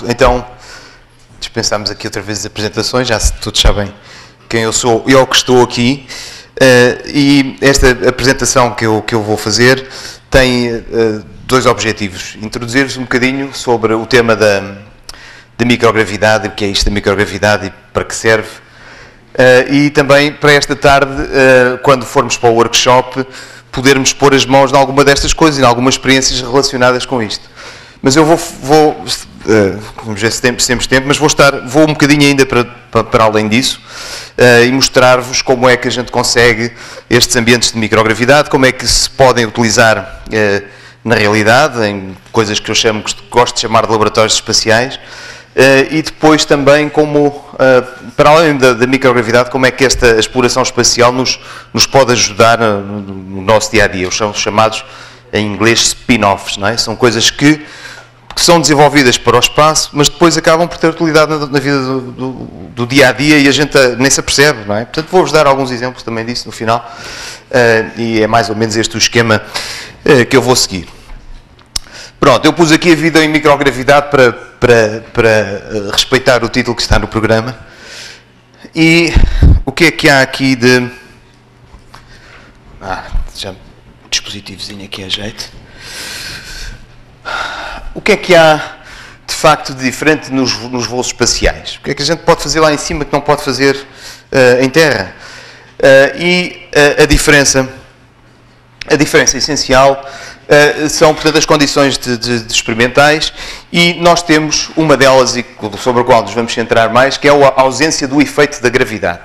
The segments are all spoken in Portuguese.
Então, dispensámos aqui outra vez as apresentações, já todos sabem quem eu sou e ao que estou aqui. E esta apresentação que eu vou fazer tem dois objetivos. Introduzir-vos um bocadinho sobre o tema da microgravidade, o que é isto da microgravidade e para que serve. E também para esta tarde, quando formos para o workshop, podermos pôr as mãos em alguma destas coisas e em algumas experiências relacionadas com isto. Mas eu vamos ver se temos tempo, mas vou um bocadinho ainda para além disso e mostrar-vos como é que a gente consegue estes ambientes de microgravidade, como é que se podem utilizar na realidade, em coisas que eu gosto de chamar de laboratórios espaciais, e depois também como, para além da microgravidade, como é que esta exploração espacial nos pode ajudar no nosso dia-a-dia. São chamados, em inglês, spin-offs, não é? São coisas que são desenvolvidas para o espaço, mas depois acabam por ter utilidade na vida do dia-a-dia e a gente nem se apercebe, não é? Portanto, vou-vos dar alguns exemplos também disso no final, e é mais ou menos este o esquema que eu vou seguir. Pronto, eu pus aqui a vida em microgravidade para respeitar o título que está no programa. E o que é que há aqui de... já um dispositivozinho aqui a jeito. O que é que há, de facto, de diferente nos voos espaciais? O que é que a gente pode fazer lá em cima que não pode fazer em terra? A diferença essencial são, portanto, as condições de experimentais, e nós temos uma delas, sobre a qual nos vamos centrar mais, que é a ausência do efeito da gravidade.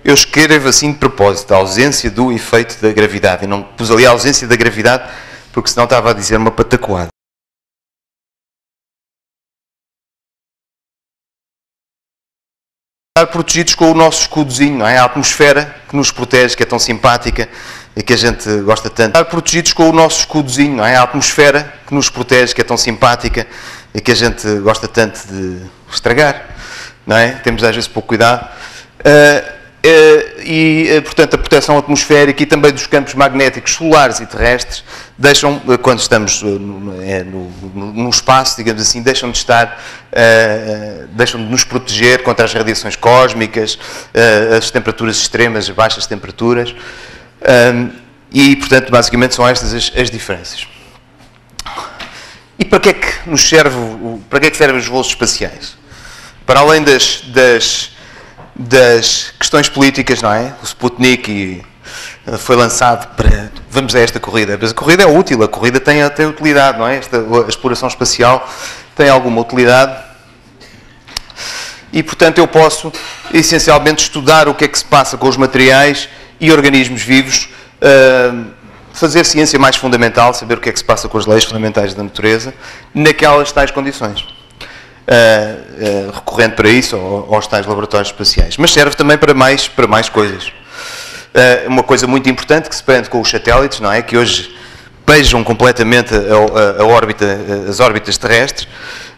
Eu escrevo assim de propósito, a ausência do efeito da gravidade, e não pus ali a ausência da gravidade, porque senão estava a dizer uma patacoada. Estar protegidos com o nosso escudozinho, não é? A atmosfera que nos protege, que é tão simpática e que a gente gosta tanto. Estar protegidos com o nosso escudozinho, não é? A atmosfera que nos protege, que é tão simpática e que a gente gosta tanto de estragar, não é? Temos às vezes pouco cuidado. Portanto, a proteção atmosférica e também dos campos magnéticos solares e terrestres deixam, quando estamos no espaço, digamos assim, deixam de nos proteger contra as radiações cósmicas, as temperaturas extremas, as baixas temperaturas, e, portanto, basicamente são estas as diferenças. E para que é que nos servem os voos espaciais? Para além das questões políticas, não é? O Sputnik foi lançado para... Vamos a esta corrida. Mas a corrida é útil, a corrida tem utilidade, não é? A exploração espacial tem alguma utilidade. E, portanto, eu posso, essencialmente, estudar o que é que se passa com os materiais e organismos vivos, fazer ciência mais fundamental, saber o que é que se passa com as leis fundamentais da natureza, naquelas tais condições. Recorrendo para isso aos tais laboratórios espaciais, mas serve também para mais coisas. Uma coisa muito importante que se prende com os satélites, não é? Que hoje beijam completamente as órbitas terrestres,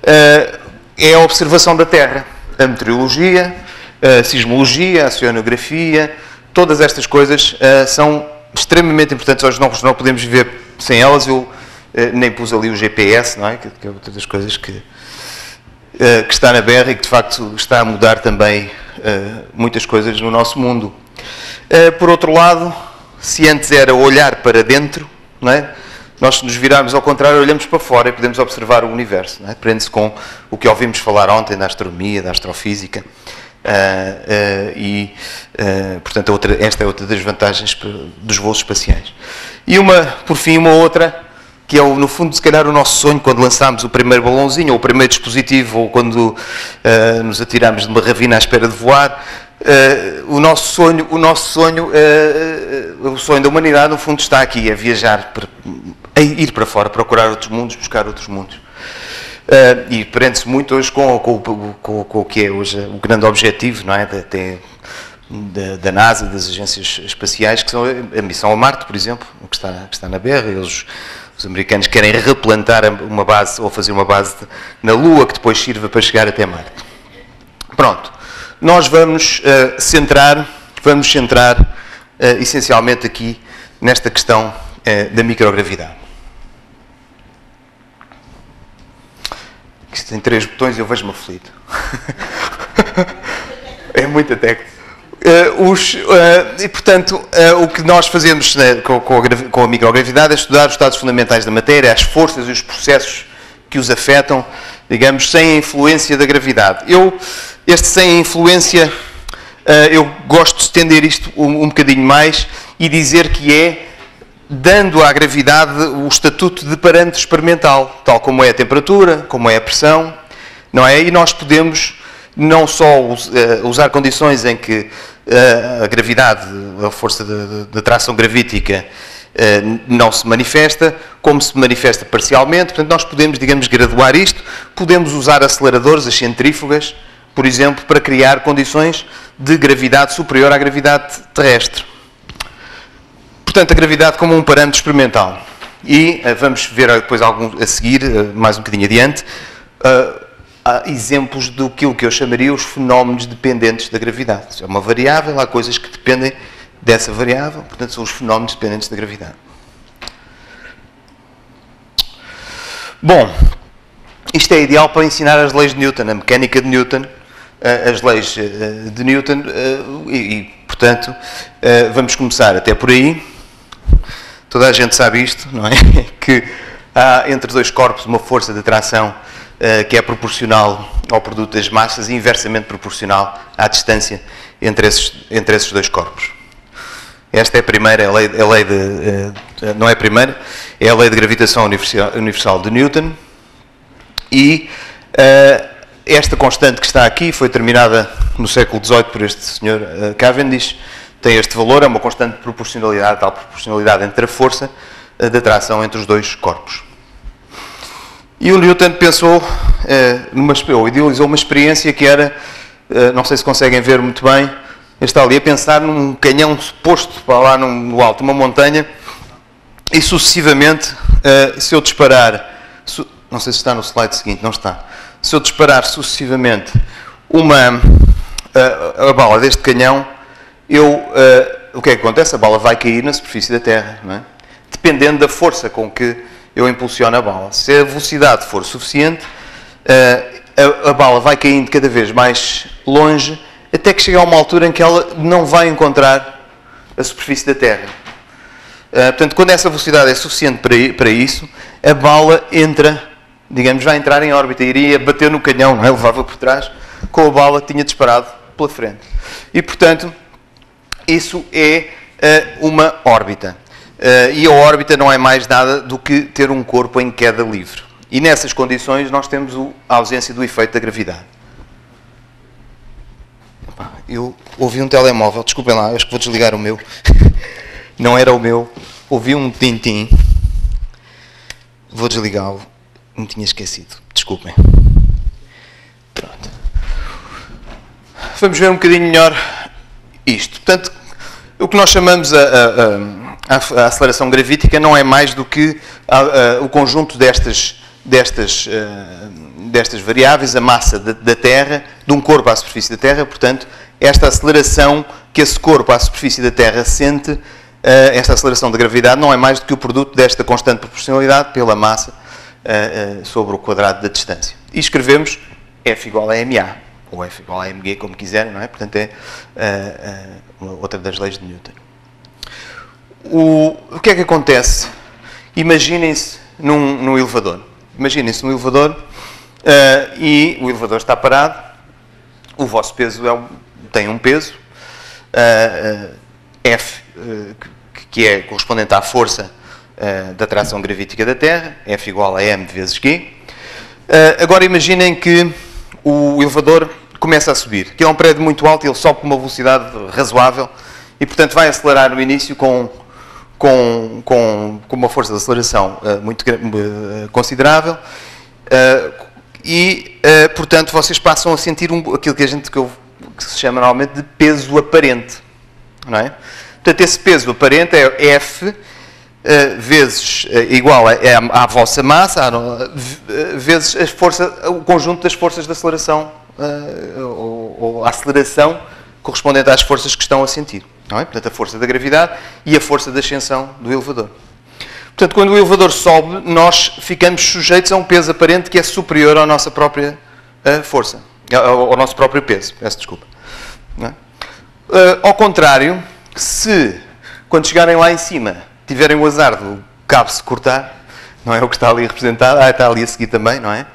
é a observação da Terra, a meteorologia, a sismologia, a oceanografia, todas estas coisas são extremamente importantes. Hoje não podemos viver sem elas. Eu nem pus ali o GPS, não é? Que é outra das coisas que está na berra e que de facto está a mudar também muitas coisas no nosso mundo. Por outro lado, se antes era olhar para dentro, não é? Nós, se nos virarmos ao contrário, olhamos para fora e podemos observar o universo, não é? Prende-se com o que ouvimos falar ontem da astronomia, da astrofísica, portanto, esta é outra das vantagens dos voos espaciais. E por fim, uma outra, que é, no fundo, se calhar o nosso sonho quando lançámos o primeiro balãozinho, ou o primeiro dispositivo, ou quando nos atirámos de uma ravina à espera de voar. O sonho da humanidade, no fundo, está aqui, é viajar, a ir para fora, procurar outros mundos, buscar outros mundos. E prende-se muito hoje com o que é hoje o grande objetivo, não é? Da NASA, das agências espaciais, que são a missão a Marte, por exemplo, que está na berra. Os americanos querem replantar uma base, ou fazer uma base na Lua, que depois sirva para chegar até Marte. Pronto. Nós vamos centrar essencialmente aqui nesta questão da microgravidade. que isto tem 3 botões e eu vejo-me aflito. É muita técnica. E, portanto, o que nós fazemos com a microgravidade é estudar os estados fundamentais da matéria, as forças e os processos que os afetam, digamos, sem a influência da gravidade. Sem a influência, eu gosto de estender isto um bocadinho mais e dizer que é dando à gravidade o estatuto de parâmetro experimental, tal como é a temperatura, como é a pressão, não é? E nós podemos não só usar condições em que a gravidade, a força de atração gravítica não se manifesta, como se manifesta parcialmente. Portanto, nós podemos, digamos, graduar isto. Podemos usar aceleradores, as centrífugas, por exemplo, para criar condições de gravidade superior à gravidade terrestre. Portanto, a gravidade como um parâmetro experimental. E vamos ver depois a seguir, mais um bocadinho adiante, há exemplos do que eu chamaria os fenómenos dependentes da gravidade. É uma variável, há coisas que dependem dessa variável, portanto são os fenómenos dependentes da gravidade. Bom, isto é ideal para ensinar as leis de Newton, a mecânica de Newton, as leis de Newton e portanto, vamos começar até por aí. Toda a gente sabe isto, não é? Que há entre dois corpos uma força de atração que é proporcional ao produto das massas e inversamente proporcional à distância entre esses dois corpos. Esta é a primeira, não é a primeira, é a lei de gravitação universal de Newton e esta constante que está aqui foi determinada no século XVIII por este senhor Cavendish, tem este valor, é uma constante de proporcionalidade, tal proporcionalidade entre a força de atração entre os dois corpos. E o Newton pensou, ou idealizou uma experiência que era, não sei se conseguem ver muito bem, ele está ali a pensar num canhão posto para lá no alto de uma montanha e sucessivamente, se eu disparar, não sei se está no slide seguinte, não está, se eu disparar sucessivamente a bala deste canhão, o que é que acontece? A bala vai cair na superfície da Terra, não é? Dependendo da força com que eu impulsiono a bala. Se a velocidade for suficiente, a bala vai caindo cada vez mais longe, até que chega a uma altura em que ela não vai encontrar a superfície da Terra. Portanto, quando essa velocidade é suficiente para isso, a bala vai entrar em órbita, iria bater no canhão, não é? Levava por trás, com a bala que tinha disparado pela frente. E, portanto, isso é uma órbita. E a órbita não é mais nada do que ter um corpo em queda livre. E nessas condições nós temos a ausência do efeito da gravidade. Eu ouvi um telemóvel, desculpem lá, acho que vou desligar o meu. Não era o meu. Ouvi um tim-tim. Vou desligá-lo. Me tinha esquecido. Desculpem. Pronto. Vamos ver um bocadinho melhor isto. Portanto, o que nós chamamos a aceleração gravítica não é mais do que o conjunto destas variáveis, a massa da Terra, de um corpo à superfície da Terra. Portanto, esta aceleração que esse corpo à superfície da Terra sente, esta aceleração da gravidade, não é mais do que o produto desta constante proporcionalidade pela massa sobre o quadrado da distância. E escrevemos F igual a ma, ou F igual a mg, como quiserem, não é? Portanto, é outra das leis de Newton. O que é que acontece? Imaginem-se num elevador. Imaginem-se num elevador e o elevador está parado, o vosso peso tem um peso, F, que é correspondente à força da atração gravítica da Terra, F igual a m vezes g. Agora imaginem que o elevador começa a subir, que é um prédio muito alto e ele sobe com uma velocidade razoável e, portanto, vai acelerar no início com uma força de aceleração muito considerável e, portanto, vocês passam a sentir aquilo que se chama normalmente de peso aparente, não é? Portanto, esse peso aparente é F vezes igual à vossa massa vezes o conjunto das forças de aceleração ou a aceleração correspondente às forças que estão a sentir. Não é? Portanto, a força da gravidade e a força da ascensão do elevador. Portanto, quando o elevador sobe, nós ficamos sujeitos a um peso aparente que é superior à nossa própria força, ao nosso próprio peso. Peço desculpa. Não é? Ao contrário, se quando chegarem lá em cima tiverem o azar do cabo se cortar, não é o que está ali representado, está ali a seguir também, não é?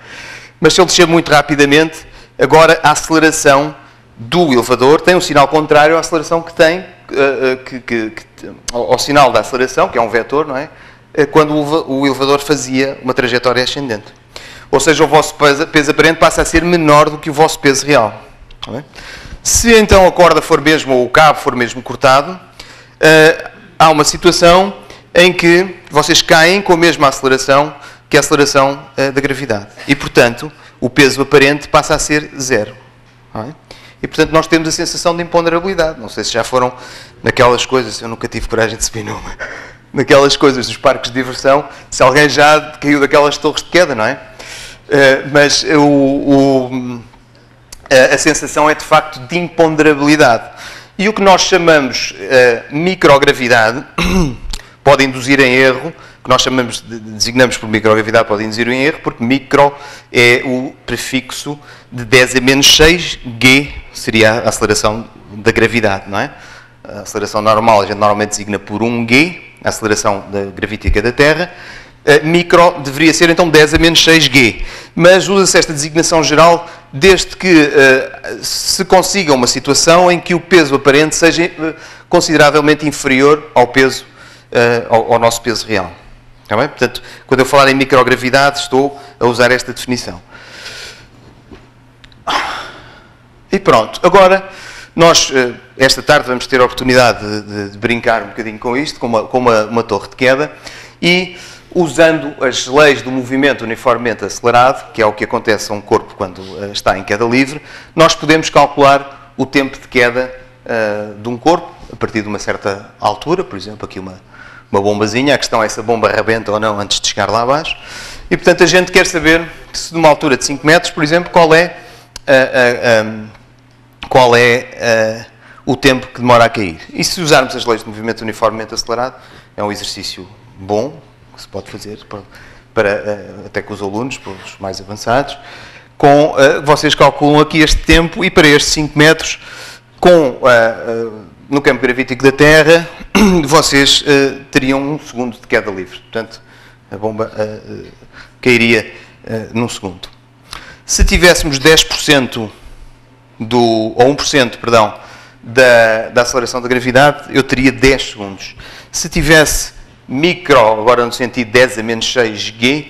Mas se ele descer muito rapidamente, agora a aceleração do elevador tem um sinal contrário à aceleração que tem, ao sinal da aceleração, que é um vetor, não é? Quando o elevador fazia uma trajetória ascendente. Ou seja, o vosso peso aparente passa a ser menor do que o vosso peso real. Não é? Se então a corda for mesmo, ou o cabo for mesmo cortado, há uma situação em que vocês caem com a mesma aceleração que a aceleração da gravidade. E, portanto, o peso aparente passa a ser zero. Não é? E, portanto, nós temos a sensação de imponderabilidade. Não sei se já foram naquelas coisas, eu nunca tive coragem de subir numa, naquelas coisas dos parques de diversão, se alguém já caiu daquelas torres de queda, não é? Mas a sensação é, de facto, de imponderabilidade. E o que nós chamamos microgravidade pode induzir em erro, que nós designamos por microgravidade, pode induzir em erro, porque micro é o prefixo de 10 a menos 6, G seria a aceleração da gravidade, não é? A aceleração normal a gente normalmente designa por 1G, a aceleração gravítica da Terra. Micro deveria ser então 10 a menos 6G, mas usa-se esta designação geral desde que se consiga uma situação em que o peso aparente seja consideravelmente inferior ao peso, ao nosso peso real. Está bem? Portanto, quando eu falar em microgravidade, estou a usar esta definição. E pronto. Agora, nós, esta tarde, vamos ter a oportunidade de brincar um bocadinho com isto, com uma torre de queda, e usando as leis do movimento uniformemente acelerado, que é o que acontece a um corpo quando está em queda livre, nós podemos calcular o tempo de queda de um corpo, a partir de uma certa altura, por exemplo, aqui uma bombazinha, a questão é se a bomba rebenta ou não antes de chegar lá abaixo, e portanto a gente quer saber, se numa altura de 5 metros, por exemplo, qual é o tempo que demora a cair. E se usarmos as leis de movimento uniformemente acelerado, é um exercício bom, que se pode fazer até com os alunos, para os mais avançados, vocês calculam aqui este tempo, e para estes 5 metros, no campo gravítico da Terra, vocês teriam 1 segundo de queda livre. Portanto, a bomba cairia num segundo. Se tivéssemos 10% ou 1%, perdão, da aceleração da gravidade, eu teria 10 segundos. Se tivesse micro, agora no sentido 10 a menos 6G,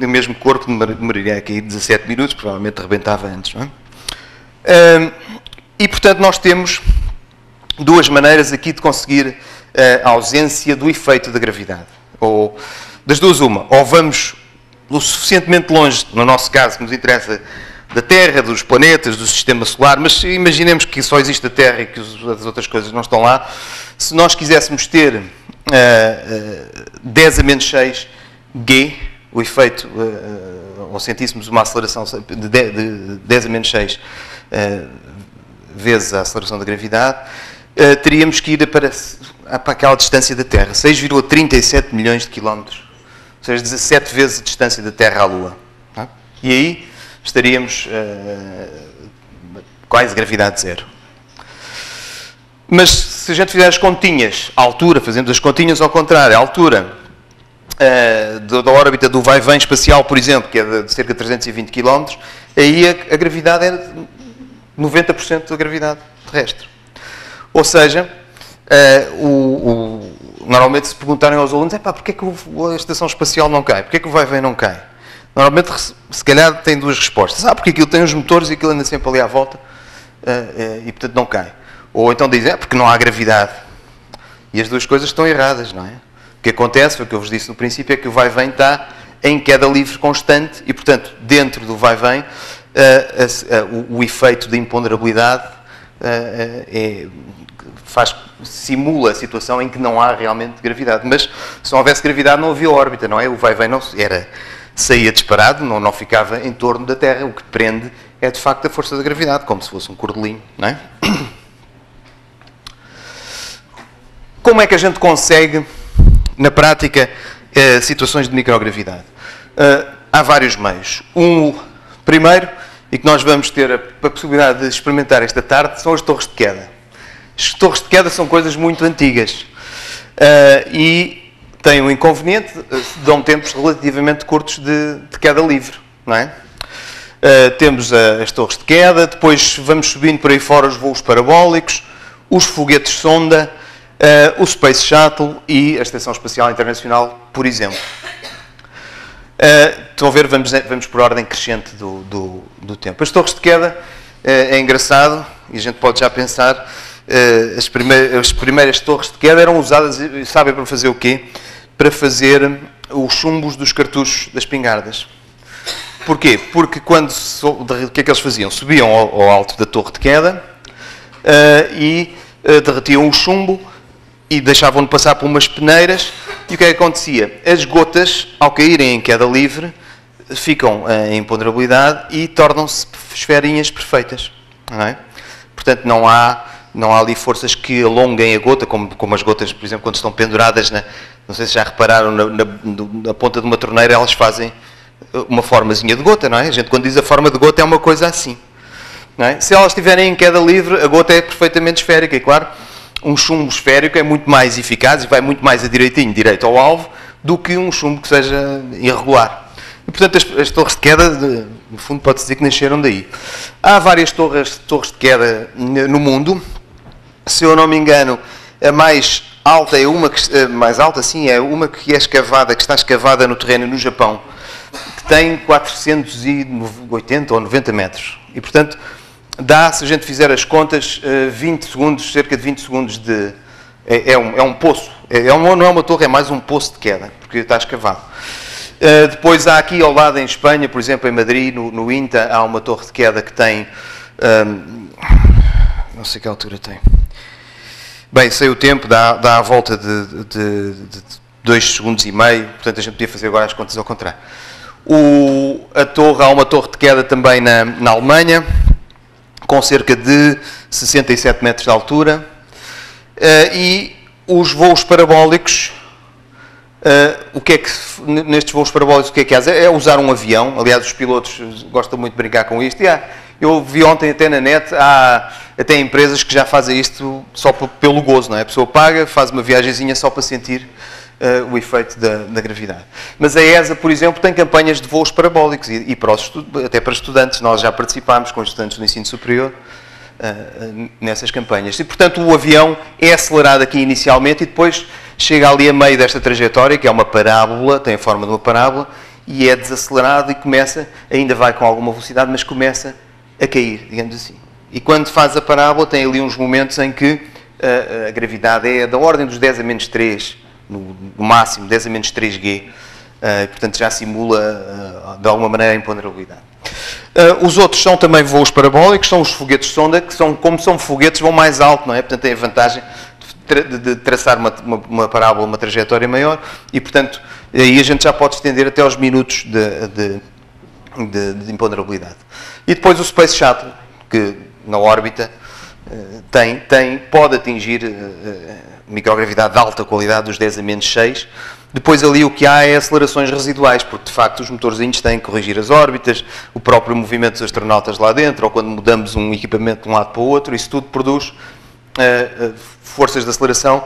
o mesmo corpo demoraria a cair 17 minutos, provavelmente rebentava antes, não é? E, portanto, nós temos duas maneiras aqui de conseguir a ausência do efeito da gravidade. Ou, das duas, uma. Ou vamos o suficientemente longe, no nosso caso, que nos interessa, da Terra, dos planetas, do Sistema Solar, mas imaginemos que só existe a Terra e que as outras coisas não estão lá. Se nós quiséssemos ter 10 a menos 6 G, o efeito, ou sentíssemos uma aceleração de 10 a menos 6 vezes a aceleração da gravidade, teríamos que ir para aquela distância da Terra, 6,37 milhões de quilómetros, ou seja, 17 vezes a distância da Terra à Lua. Tá? E aí estaríamos quase gravidade zero. Mas se a gente fizer as continhas, a altura, fazemos as continhas ao contrário, a altura da órbita do vai-vem espacial, por exemplo, que é de cerca de 320 km, aí a gravidade é 90% da gravidade terrestre. Ou seja, normalmente se perguntarem aos alunos, porquê é que a estação espacial não cai? Porquê é que o vai-vem não cai? Normalmente, se calhar, tem duas respostas. Porque aquilo tem os motores e aquilo anda sempre ali à volta e, portanto, não cai. Ou então dizem, porque não há gravidade. E as duas coisas estão erradas, não é? O que acontece, foi o que eu vos disse no princípio, é que o vai-vem está em queda livre constante e, portanto, dentro do vai-vem, o efeito de imponderabilidade simula a situação em que não há realmente gravidade. Mas se não houvesse gravidade, não havia órbita, não é? O vai-vem saía disparado, não ficava em torno da Terra. O que prende é, de facto, a força da gravidade, como se fosse um cordelinho, não é? Como é que a gente consegue na prática, situações de microgravidade. Há vários meios. Primeiro, e que nós vamos ter a possibilidade de experimentar esta tarde, são as torres de queda. As torres de queda são coisas muito antigas e têm um inconveniente, dão tempos relativamente curtos de queda livre, não é? Temos as torres de queda, depois vamos subindo por aí fora os voos parabólicos, os foguetes sonda, o Space Shuttle e a Estação Espacial Internacional, por exemplo. Estão a ver, vamos por ordem crescente do tempo. As torres de queda, é engraçado, e a gente pode já pensar, as primeiras torres de queda eram usadas, sabem para fazer o quê? Para fazer os chumbos dos cartuchos das espingardas. Porquê? Porque o que é que eles faziam? Subiam ao alto da torre de queda e derretiam o chumbo e deixavam-no passar por umas peneiras, e o que é que acontecia? As gotas, ao caírem em queda livre, ficam em ponderabilidade e tornam-se esferinhas perfeitas. Não é? Portanto, não há ali forças que alonguem a gota, como as gotas, por exemplo, quando estão penduradas, não sei se já repararam, na ponta de uma torneira, elas fazem uma formazinha de gota, não é? A gente, quando diz a forma de gota, é uma coisa assim. Não é? Se elas estiverem em queda livre, a gota é perfeitamente esférica, e claro, um chumbo esférico é muito mais eficaz e vai muito mais direito ao alvo, do que um chumbo que seja irregular. E, portanto, as torres de queda, no fundo, pode-se dizer que nasceram daí. Há várias torres de queda no mundo. Se eu não me engano, a mais alta é uma que é escavada, que está escavada no terreno no Japão, que tem 480 ou 90 metros. E, portanto, dá, se a gente fizer as contas, 20 segundos, cerca de 20 segundos de... É um poço. Não é uma torre, é mais um poço de queda, porque está escavado. Depois há aqui ao lado em Espanha, por exemplo, em Madrid, no INTA, há uma torre de queda que tem... não sei que altura tem. Bem, sei o tempo, dá à volta de 2 segundos e meio, portanto a gente podia fazer agora as contas ao contrário. Há uma torre de queda também na Alemanha, com cerca de 67 metros de altura, e os voos parabólicos, nestes voos parabólicos, o que é que há? É usar um avião. Aliás, os pilotos gostam muito de brincar com isto. Eu vi ontem até na net, há até empresas que já fazem isto só pelo gozo, não é? A pessoa paga, faz uma viagenzinha só para sentir o efeito da gravidade. Mas a ESA, por exemplo, tem campanhas de voos parabólicos e até para estudantes. Nós já participámos com estudantes do ensino superior nessas campanhas. E, portanto, o avião é acelerado aqui inicialmente e depois chega ali a meio desta trajetória, que é uma parábola, tem a forma de uma parábola, e é desacelerado e começa, ainda vai com alguma velocidade, mas começa a cair, digamos assim. E quando faz a parábola, tem ali uns momentos em que a gravidade é da ordem dos 10 a menos 3, no máximo 10 a menos 3G, portanto já simula de alguma maneira a imponderabilidade. Os outros são também voos parabólicos, são os foguetes sonda, que como são foguetes vão mais alto, não é? Portanto tem a vantagem de traçar uma parábola, uma trajetória maior, e portanto aí a gente já pode estender até aos minutos de imponderabilidade. E depois o Space Shuttle, que na órbita pode atingir microgravidade de alta qualidade, dos 10 a menos 6. Depois ali o que há é acelerações residuais, porque de facto os motorzinhos têm que corrigir as órbitas, o próprio movimento dos astronautas lá dentro, ou quando mudamos um equipamento de um lado para o outro, isso tudo produz forças de aceleração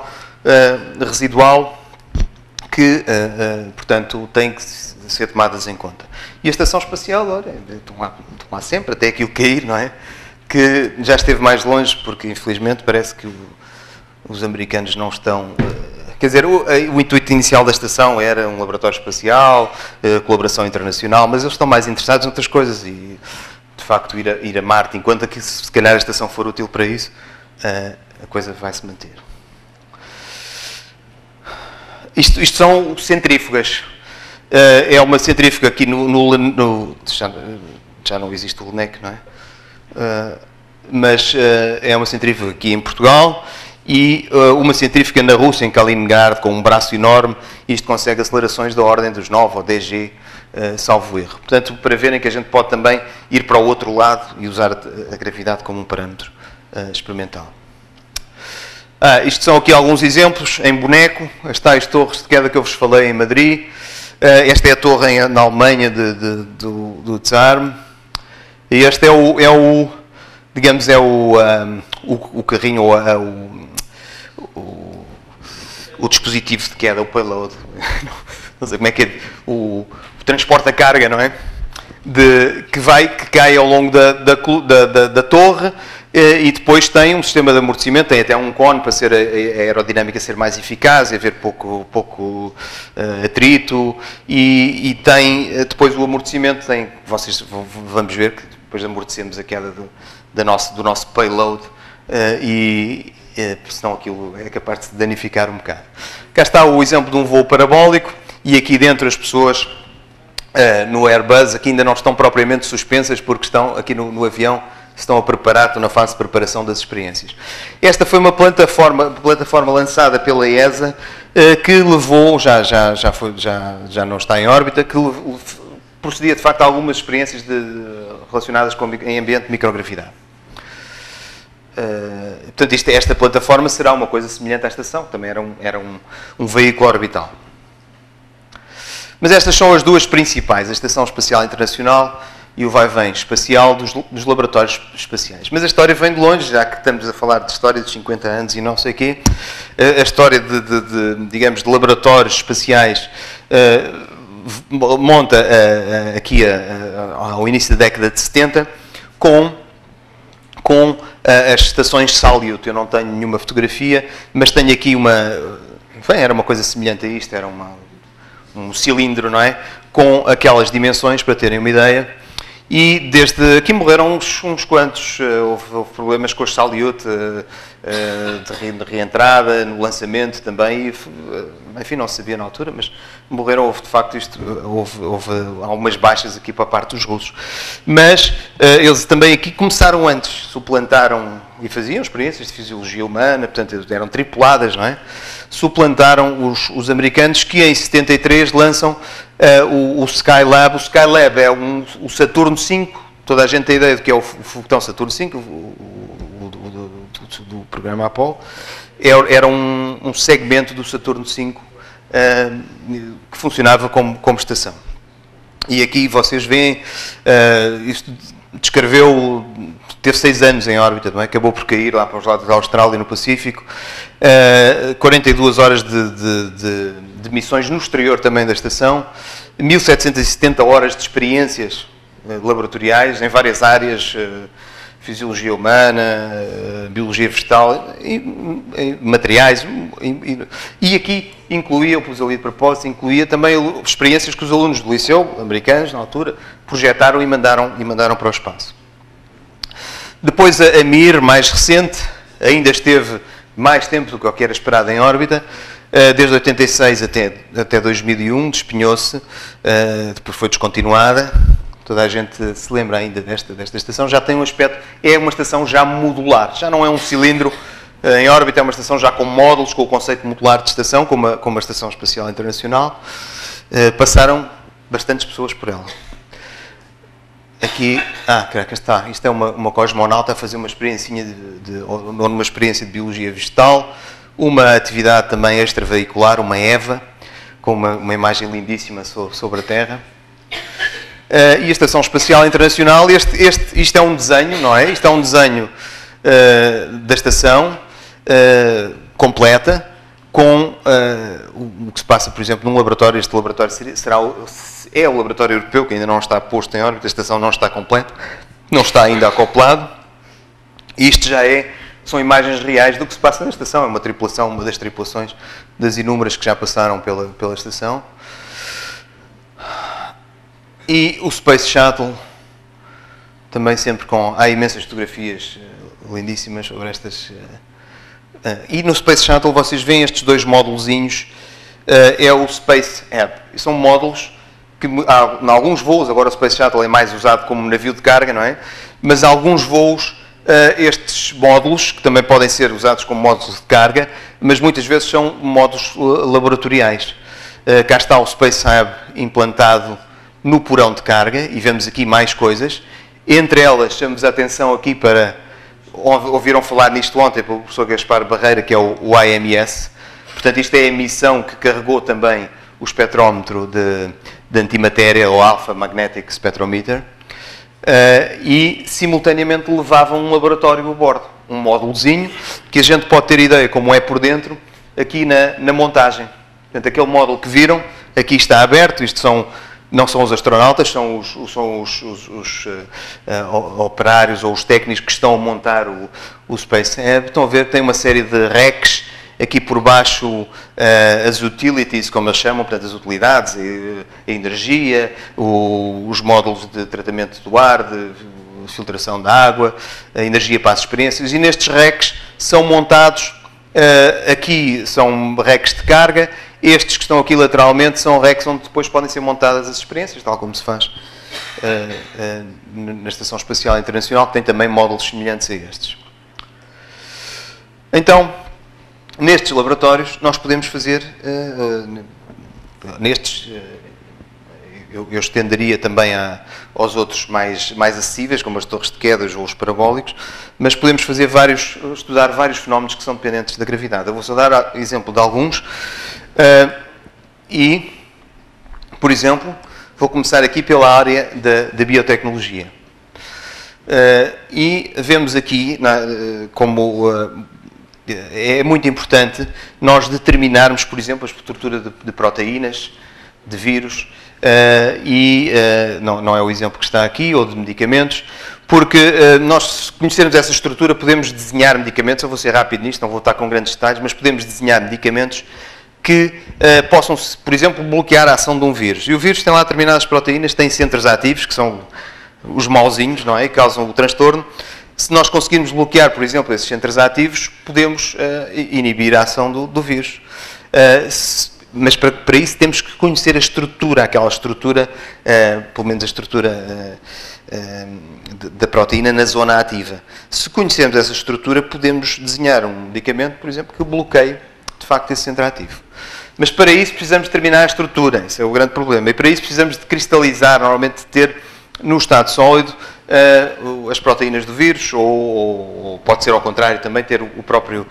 residual que, portanto, têm que ser tomadas em conta. E a Estação Espacial, olha, estão lá sempre, até aquilo cair, não é? Que já esteve mais longe, porque infelizmente parece que os americanos não estão... Quer dizer, o intuito inicial da estação era um laboratório espacial, colaboração internacional, mas eles estão mais interessados em outras coisas e, de facto, ir a Marte, enquanto que se calhar a estação for útil para isso, a coisa vai se manter. Isto são centrífugas. É uma centrífuga aqui já não existe o LNEC, não é? Mas é uma centrífuga aqui em Portugal e uma centrífuga na Rússia, em Kaliningrado, com um braço enorme. Isto consegue acelerações da ordem dos 9 ou 10G, salvo erro. Portanto, para verem que a gente pode também ir para o outro lado e usar a gravidade como um parâmetro experimental. Isto são aqui alguns exemplos em boneco, as tais torres de queda que eu vos falei em Madrid. Esta é a torre na Alemanha do Desarme. E este digamos, é o carrinho, o dispositivo de queda, o payload. Não sei como é que é, o transporte da carga, não é? Que cai ao longo da torre. E depois tem um sistema de amortecimento, tem até um cone para ser a aerodinâmica ser mais eficaz, haver pouco atrito, e tem depois o amortecimento, vocês vamos ver que depois amortecemos a queda do nosso payload, senão aquilo é capaz de danificar um bocado. Cá está o exemplo de um voo parabólico, e aqui dentro as pessoas no Airbus aqui ainda não estão propriamente suspensas, porque estão aqui no avião, estão a preparar, estão na fase de preparação das experiências. Esta foi uma plataforma lançada pela ESA que levou, já não está em órbita, que procedia de facto a algumas experiências relacionadas em ambiente de microgravidade. Portanto, esta plataforma será uma coisa semelhante à estação, também era um veículo orbital. Mas estas são as duas principais, a Estação Espacial Internacional e o vai-vem espacial dos laboratórios espaciais. Mas a história vem de longe, já que estamos a falar de história dos 50 anos e não sei o quê. A história digamos, de laboratórios espaciais monta aqui ao início da década de 70 com as estações Salyut. Eu não tenho nenhuma fotografia, mas tenho aqui era uma coisa semelhante a isto, era um cilindro, não é? Com aquelas dimensões, para terem uma ideia. E desde aqui morreram uns quantos, houve problemas com os Salyut de reentrada, no lançamento também, enfim, não se sabia na altura, mas morreram, houve de facto houve algumas baixas aqui para a parte dos russos. Mas eles também aqui começaram antes, suplantaram e faziam experiências de fisiologia humana, portanto eram tripuladas, não é? Suplantaram os americanos, que em 73 lançam o Skylab. O Skylab é o Saturno V, toda a gente tem a ideia do que é o foguetão Saturno V, do programa Apollo. Era um segmento do Saturno V que funcionava como estação. E aqui vocês veem, isto teve 6 anos em órbita, não é? Acabou por cair lá para os lados da Austrália, no Pacífico. 42 horas de missões no exterior também da estação, 1770 horas de experiências laboratoriais em várias áreas, fisiologia humana, biologia vegetal, e materiais, e aqui incluía, eu pus ali de propósito, incluía também experiências que os alunos do liceu, americanos na altura, projetaram e mandaram para o espaço. Depois a Mir, mais recente, ainda esteve mais tempo do que o que era esperado em órbita, desde 86 até 2001, despenhou-se, depois foi descontinuada. Toda a gente se lembra ainda desta estação. Já tem um aspecto, é uma estação já modular, já não é um cilindro em órbita, é uma estação já com módulos, com o conceito modular de estação, como a Estação Espacial Internacional. Passaram bastantes pessoas por ela. Aqui, cá está, isto é uma cosmonauta a fazer uma experiência de biologia vegetal, uma atividade também extraveicular, uma EVA, com uma imagem lindíssima sobre a Terra. E a Estação Espacial Internacional, isto é um desenho, não é? Isto é um desenho da estação completa, com o que se passa, por exemplo, num laboratório. Este laboratório é o laboratório europeu, que ainda não está posto em órbita, a estação não está completa, não está ainda acoplado. Isto são imagens reais do que se passa na estação. É uma das tripulações das inúmeras que já passaram pela estação. E o Space Shuttle, também sempre há imensas fotografias lindíssimas sobre estas. E no Space Shuttle vocês veem estes dois módulozinhos, é o Space Hub. São módulos que, em alguns voos, agora o Space Shuttle é mais usado como navio de carga, não é? Mas em alguns voos, estes módulos, que também podem ser usados como módulos de carga, mas muitas vezes são módulos laboratoriais. Cá está o Space Hub implantado no porão de carga, e vemos aqui mais coisas. Entre elas, chamamos a atenção aqui para ouviram falar nisto ontem pelo professor Gaspar Barreira, que é o AMS. Portanto, isto é a emissão que carregou também o espectrómetro de antimatéria, ou Alpha Magnetic Spectrometer, e simultaneamente levava um laboratório a bordo, um módulozinho, que a gente pode ter ideia como é por dentro, aqui na montagem. Portanto, aquele módulo que viram, aqui está aberto, não são os astronautas, são os operários ou os técnicos que estão a montar o Space Hub. Estão a ver que tem uma série de racks, aqui por baixo as utilities, como eles chamam, portanto as utilidades, a energia, os módulos de tratamento do ar, de filtração da água, a energia para as experiências, e nestes racks são montados, aqui são racks de carga. Estes que estão aqui lateralmente são racks onde depois podem ser montadas as experiências, tal como se faz na Estação Espacial Internacional, que tem também módulos semelhantes a estes. Então, nestes laboratórios, nós podemos fazer, eu estenderia também aos outros mais acessíveis, como as torres de quedas ou os parabólicos, mas podemos estudar vários fenómenos que são dependentes da gravidade. Eu vou só dar exemplo de alguns. E, por exemplo, vou começar aqui pela área da biotecnologia. E vemos aqui como é muito importante nós determinarmos, por exemplo, a estrutura de proteínas, de vírus, não é o exemplo que está aqui, ou de medicamentos, porque nós, se conhecermos essa estrutura, podemos desenhar medicamentos. Eu vou ser rápido nisto, não vou estar com grandes detalhes, mas podemos desenhar medicamentos que possam, por exemplo, bloquear a ação de um vírus. E o vírus tem lá determinadas proteínas, tem centros ativos, que são os mauzinhos, não é? Que causam o transtorno. Se nós conseguirmos bloquear, por exemplo, esses centros ativos, podemos inibir a ação do vírus. Mas para isso temos que conhecer a estrutura, aquela estrutura, pelo menos a estrutura da proteína na zona ativa. Se conhecermos essa estrutura, podemos desenhar um medicamento, por exemplo, que bloqueie, de facto, esse centro ativo. Mas para isso precisamos determinar a estrutura, esse é o grande problema. E para isso precisamos de cristalizar, normalmente de ter no estado sólido as proteínas do vírus, ou pode ser ao contrário também, ter o próprio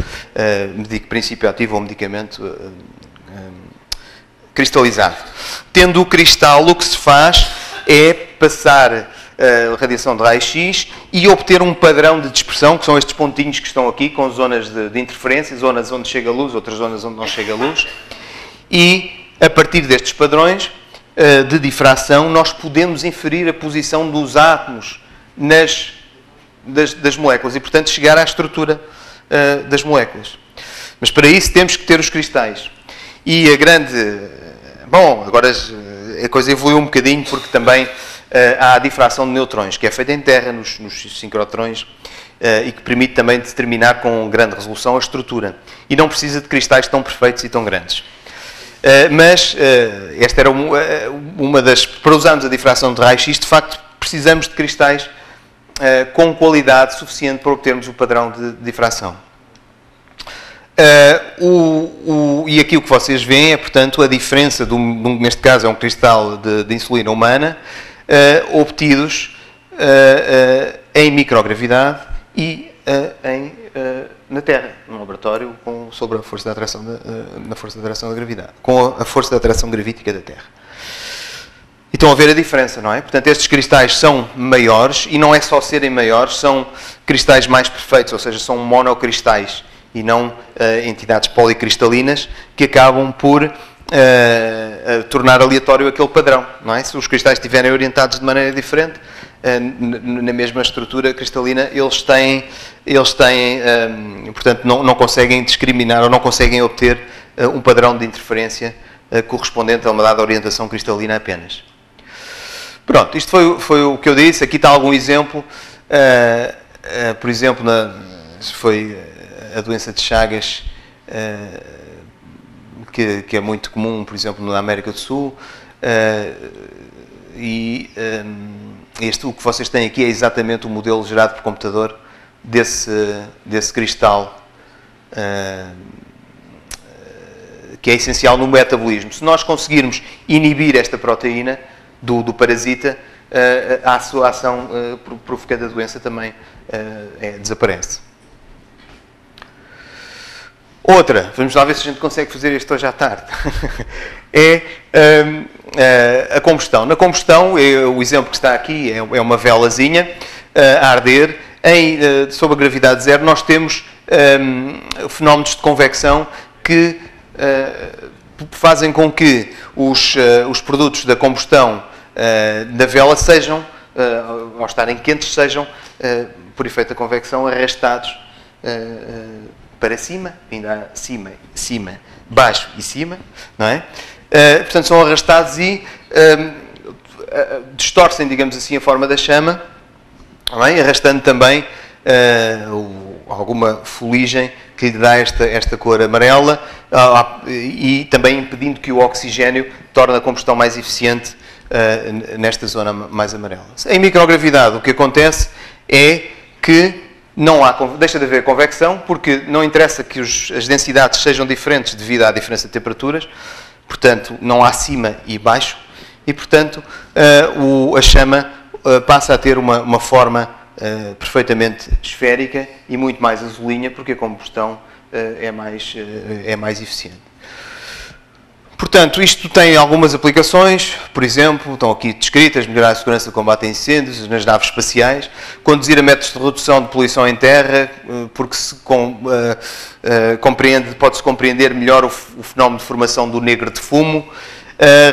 princípio ativo ou medicamento cristalizado. Tendo o cristal, o que se faz é passar radiação de raio-x e obter um padrão de dispersão, que são estes pontinhos que estão aqui, com zonas de interferência, zonas onde chega a luz, outras zonas onde não chega a luz. E, a partir destes padrões de difração, nós podemos inferir a posição dos átomos das moléculas e, portanto, chegar à estrutura das moléculas. Mas, para isso, temos que ter os cristais. E a grande... Bom, agora a coisa evoluiu um bocadinho, porque também há a difração de neutrões, que é feita em terra, nos sincrotrões, e que permite também determinar com grande resolução a estrutura. E não precisa de cristais tão perfeitos e tão grandes. Mas esta era uma das... Para usarmos a difração de raio-x, de facto, precisamos de cristais com qualidade suficiente para obtermos o padrão de difração. E aqui o que vocês veem é, portanto, a diferença, neste caso é um cristal de insulina humana, obtidos em microgravidade e na Terra, num laboratório sobre a força da atração da gravidade, com a força da atração gravítica da Terra. E estão a ver a diferença, não é? Portanto, estes cristais são maiores, e não é só serem maiores, são cristais mais perfeitos, ou seja, são monocristais e não entidades policristalinas que acabam por tornar aleatório aquele padrão, não é? Se os cristais estiverem orientados de maneira diferente, na mesma estrutura cristalina, eles têm portanto, não conseguem discriminar ou não conseguem obter um padrão de interferência correspondente a uma dada orientação cristalina apenas. Pronto, isto foi o que eu disse. Aqui está algum exemplo. Por exemplo, foi a doença de Chagas, que é muito comum, por exemplo, na América do Sul. O que vocês têm aqui é exatamente o modelo gerado por computador desse cristal, que é essencial no metabolismo. Se nós conseguirmos inibir esta proteína do parasita, a sua ação provocando a doença também desaparece. Outra, vamos lá ver se a gente consegue fazer isto hoje à tarde, é a combustão. Na combustão, o exemplo que está aqui é uma velazinha a arder. Sob a gravidade zero, nós temos fenómenos de convecção que fazem com que os produtos da combustão da vela sejam, ao estarem quentes, sejam, por efeito da convecção, arrastados para cima, ainda cima, baixo e cima, não é? Portanto, são arrastados e distorcem, digamos assim, a forma da chama, não é? Arrastando também alguma fuligem que lhe dá esta cor amarela e também impedindo que o oxigênio torne a combustão mais eficiente nesta zona mais amarela. Em microgravidade, o que acontece é que deixa de haver convecção, porque não interessa que as densidades sejam diferentes devido à diferença de temperaturas, portanto, não há cima e baixo, e, portanto, a chama passa a ter uma forma perfeitamente esférica e muito mais azulinha, porque a combustão é mais eficiente. Portanto, isto tem algumas aplicações, por exemplo, estão aqui descritas: melhorar a segurança de combate a incêndios nas naves espaciais, conduzir a métodos de redução de poluição em terra, porque pode-se compreender melhor o fenómeno de formação do negro de fumo,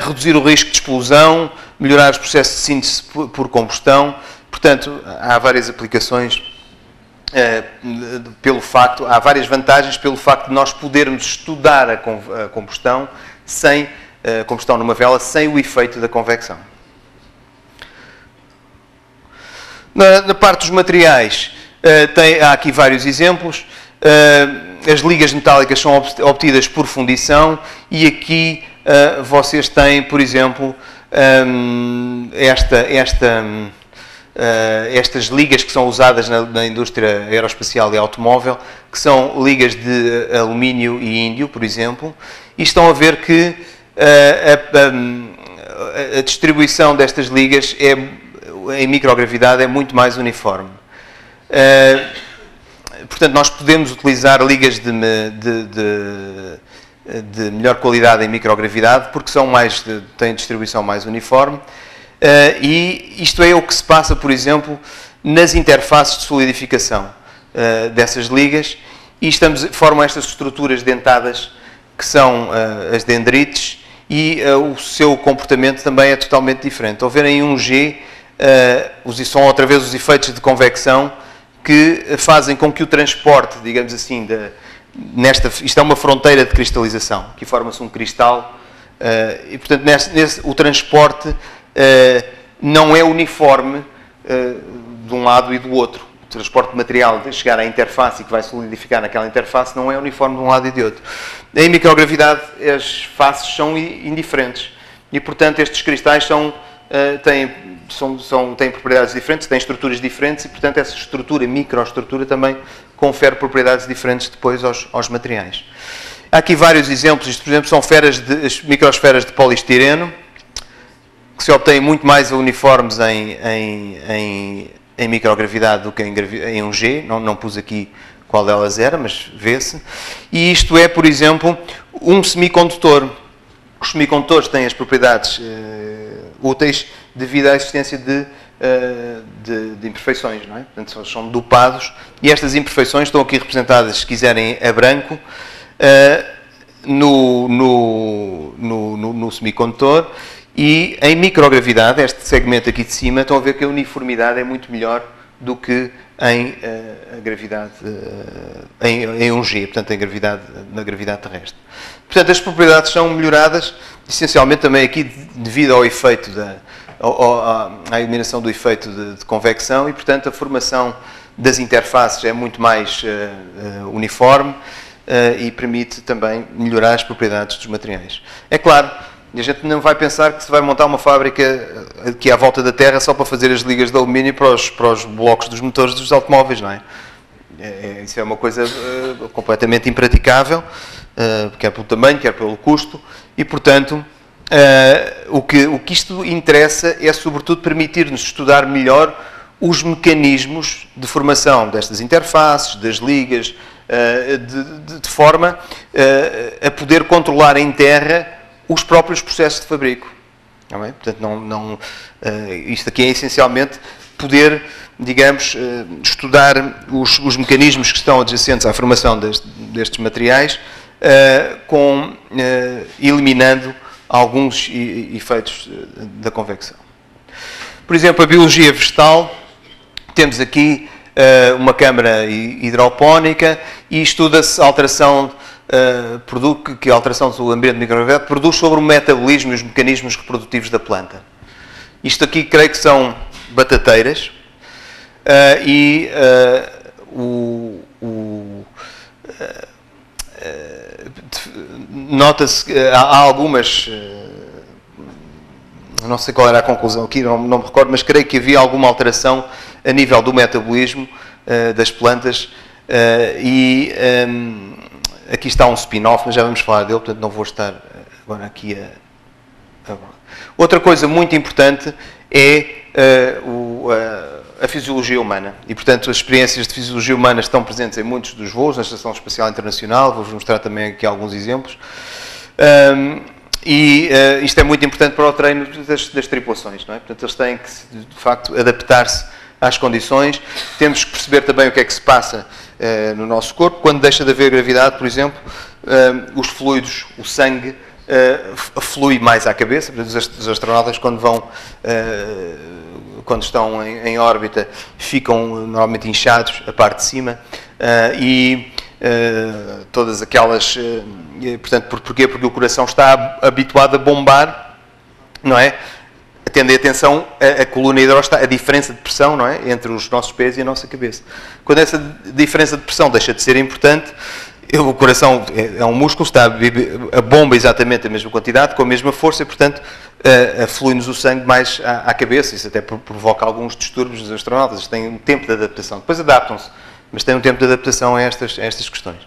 reduzir o risco de explosão, melhorar os processos de síntese por combustão. Portanto, há várias aplicações há várias vantagens pelo facto de nós podermos estudar a combustão numa vela sem o efeito da convecção. Na parte dos materiais, há aqui vários exemplos. As ligas metálicas são obtidas por fundição e aqui vocês têm, por exemplo, estas ligas que são usadas na indústria aeroespacial e automóvel, que são ligas de alumínio e índio, por exemplo, e estão a ver que a distribuição destas ligas em microgravidade é muito mais uniforme. Portanto, nós podemos utilizar ligas de melhor qualidade em microgravidade porque têm distribuição mais uniforme. E isto é o que se passa, por exemplo, nas interfaces de solidificação dessas ligas, e formam estas estruturas dentadas que são as dendrites, e o seu comportamento também é totalmente diferente. Ao verem 1G, são outra vez os efeitos de convecção que fazem com que o transporte, digamos assim, isto é uma fronteira de cristalização, que forma-se um cristal, e portanto o transporte não é uniforme de um lado e do outro. O transporte de material de chegar à interface e que vai solidificar naquela interface não é uniforme de um lado e de outro. Em microgravidade as faces são indiferentes e, portanto, estes cristais têm propriedades diferentes, têm estruturas diferentes e, portanto, essa microestrutura também confere propriedades diferentes depois aos materiais. Há aqui vários exemplos. Isto, por exemplo, são as microesferas de poliestireno, que se obtêm muito mais uniformes em microgravidade do que em 1G. Não pus aqui qual delas era, mas vê-se. E isto é, por exemplo, um semicondutor. Os semicondutores têm as propriedades úteis devido à existência de imperfeições, não é? Portanto, são dopados, e estas imperfeições estão aqui representadas, se quiserem, a branco, no semicondutor. E em microgravidade, este segmento aqui de cima, estão a ver que a uniformidade é muito melhor do que em gravidade, em 1G, portanto, na gravidade terrestre. Portanto, as propriedades são melhoradas, essencialmente também aqui devido ao efeito à eliminação do efeito de convecção, e, portanto, a formação das interfaces é muito mais uniforme e permite também melhorar as propriedades dos materiais. É claro, a gente não vai pensar que se vai montar uma fábrica aqui à volta da Terra só para fazer as ligas de alumínio para os blocos dos motores dos automóveis, não é? Isso é uma coisa completamente impraticável, quer pelo tamanho, quer pelo custo, e, portanto, o que isto interessa é, sobretudo, permitir-nos estudar melhor os mecanismos de formação destas interfaces, das ligas, de forma a poder controlar em terra os próprios processos de fabrico. Não é? Portanto, isto aqui é essencialmente poder, digamos, estudar os mecanismos que estão adjacentes à formação destes materiais, eliminando alguns efeitos da convecção. Por exemplo, a biologia vegetal, temos aqui uma câmara hidropónica e estuda-se a alteração que a alteração do ambiente microbiológico produz sobre o metabolismo e os mecanismos reprodutivos da planta. Isto aqui creio que são batateiras nota-se que há algumas, não sei qual era a conclusão aqui, não me recordo, mas creio que havia alguma alteração a nível do metabolismo das plantas aqui está um spin-off, mas já vamos falar dele, portanto não vou estar agora aqui a... Outra coisa muito importante é a fisiologia humana. E, portanto, as experiências de fisiologia humana estão presentes em muitos dos voos, na Estação Espacial Internacional, vou-vos mostrar também aqui alguns exemplos. Isto é muito importante para o treino das tripulações, não é? Portanto, eles têm que, de facto, adaptar-se às condições. Temos que perceber também o que é que se passa no nosso corpo. Quando deixa de haver gravidade, por exemplo, os fluidos, o sangue, flui mais à cabeça. Os astronautas, quando estão em órbita, ficam normalmente inchados, a parte de cima, todas aquelas... portanto, porquê? Porque o coração está habituado a bombar, não é? Tendo atenção a coluna hidrostática, a diferença de pressão, não é? Entre os nossos pés e a nossa cabeça. Quando essa diferença de pressão deixa de ser importante, o coração é um músculo, a bomba exatamente a mesma quantidade, com a mesma força, e, portanto, flui-nos o sangue mais à cabeça. Isso até provoca alguns distúrbios dos astronautas. Eles têm um tempo de adaptação. Depois adaptam-se, mas têm um tempo de adaptação a estas questões.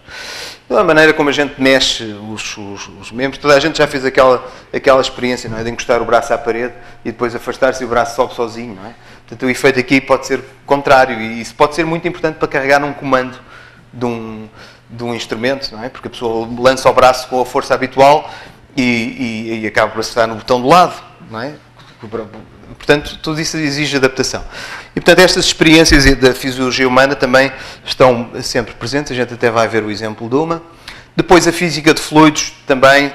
Da maneira como a gente mexe os membros, toda a gente já fez aquela experiência, não é? De encostar o braço à parede e depois afastar-se e o braço sobe sozinho, não é? Portanto, o efeito aqui pode ser contrário, e isso pode ser muito importante para carregar um comando de um instrumento, não é? Porque a pessoa lança o braço com a força habitual e acaba por acertar no botão do lado, não é? Portanto, tudo isso exige adaptação. E, portanto, estas experiências da fisiologia humana também estão sempre presentes. A gente até vai ver o exemplo de uma. Depois, a física de fluidos também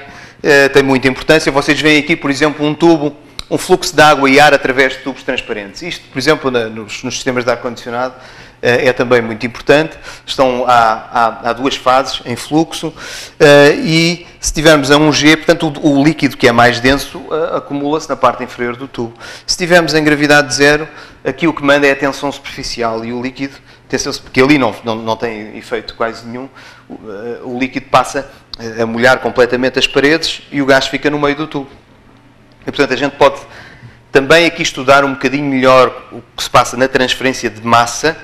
tem muita importância. Vocês veem aqui, por exemplo, um tubo, um fluxo de água e ar através de tubos transparentes. Isto, por exemplo, nos sistemas de ar-condicionado, é também muito importante. Há duas fases em fluxo e se tivermos a 1G, portanto o líquido que é mais denso acumula-se na parte inferior do tubo. Se tivermos em gravidade zero, aqui o que manda é a tensão superficial e o líquido, porque ali não tem efeito quase nenhum, o líquido passa a molhar completamente as paredes e o gás fica no meio do tubo. E, portanto, a gente pode também aqui estudar um bocadinho melhor o que se passa na transferência de massa,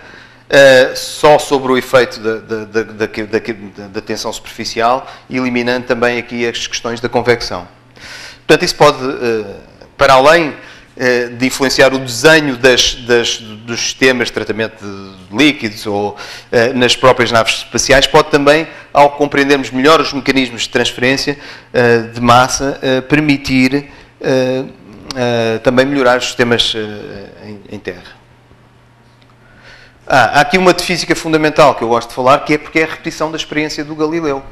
só sobre o efeito da tensão superficial, eliminando também aqui as questões da convecção. Portanto, isso pode, para além de influenciar o desenho dos sistemas de tratamento de líquidos ou nas próprias naves espaciais, pode também, ao compreendermos melhor os mecanismos de transferência de massa, permitir também melhorar os sistemas em terra. Há aqui uma de física fundamental que eu gosto de falar, que é porque é a repetição da experiência do Galileu.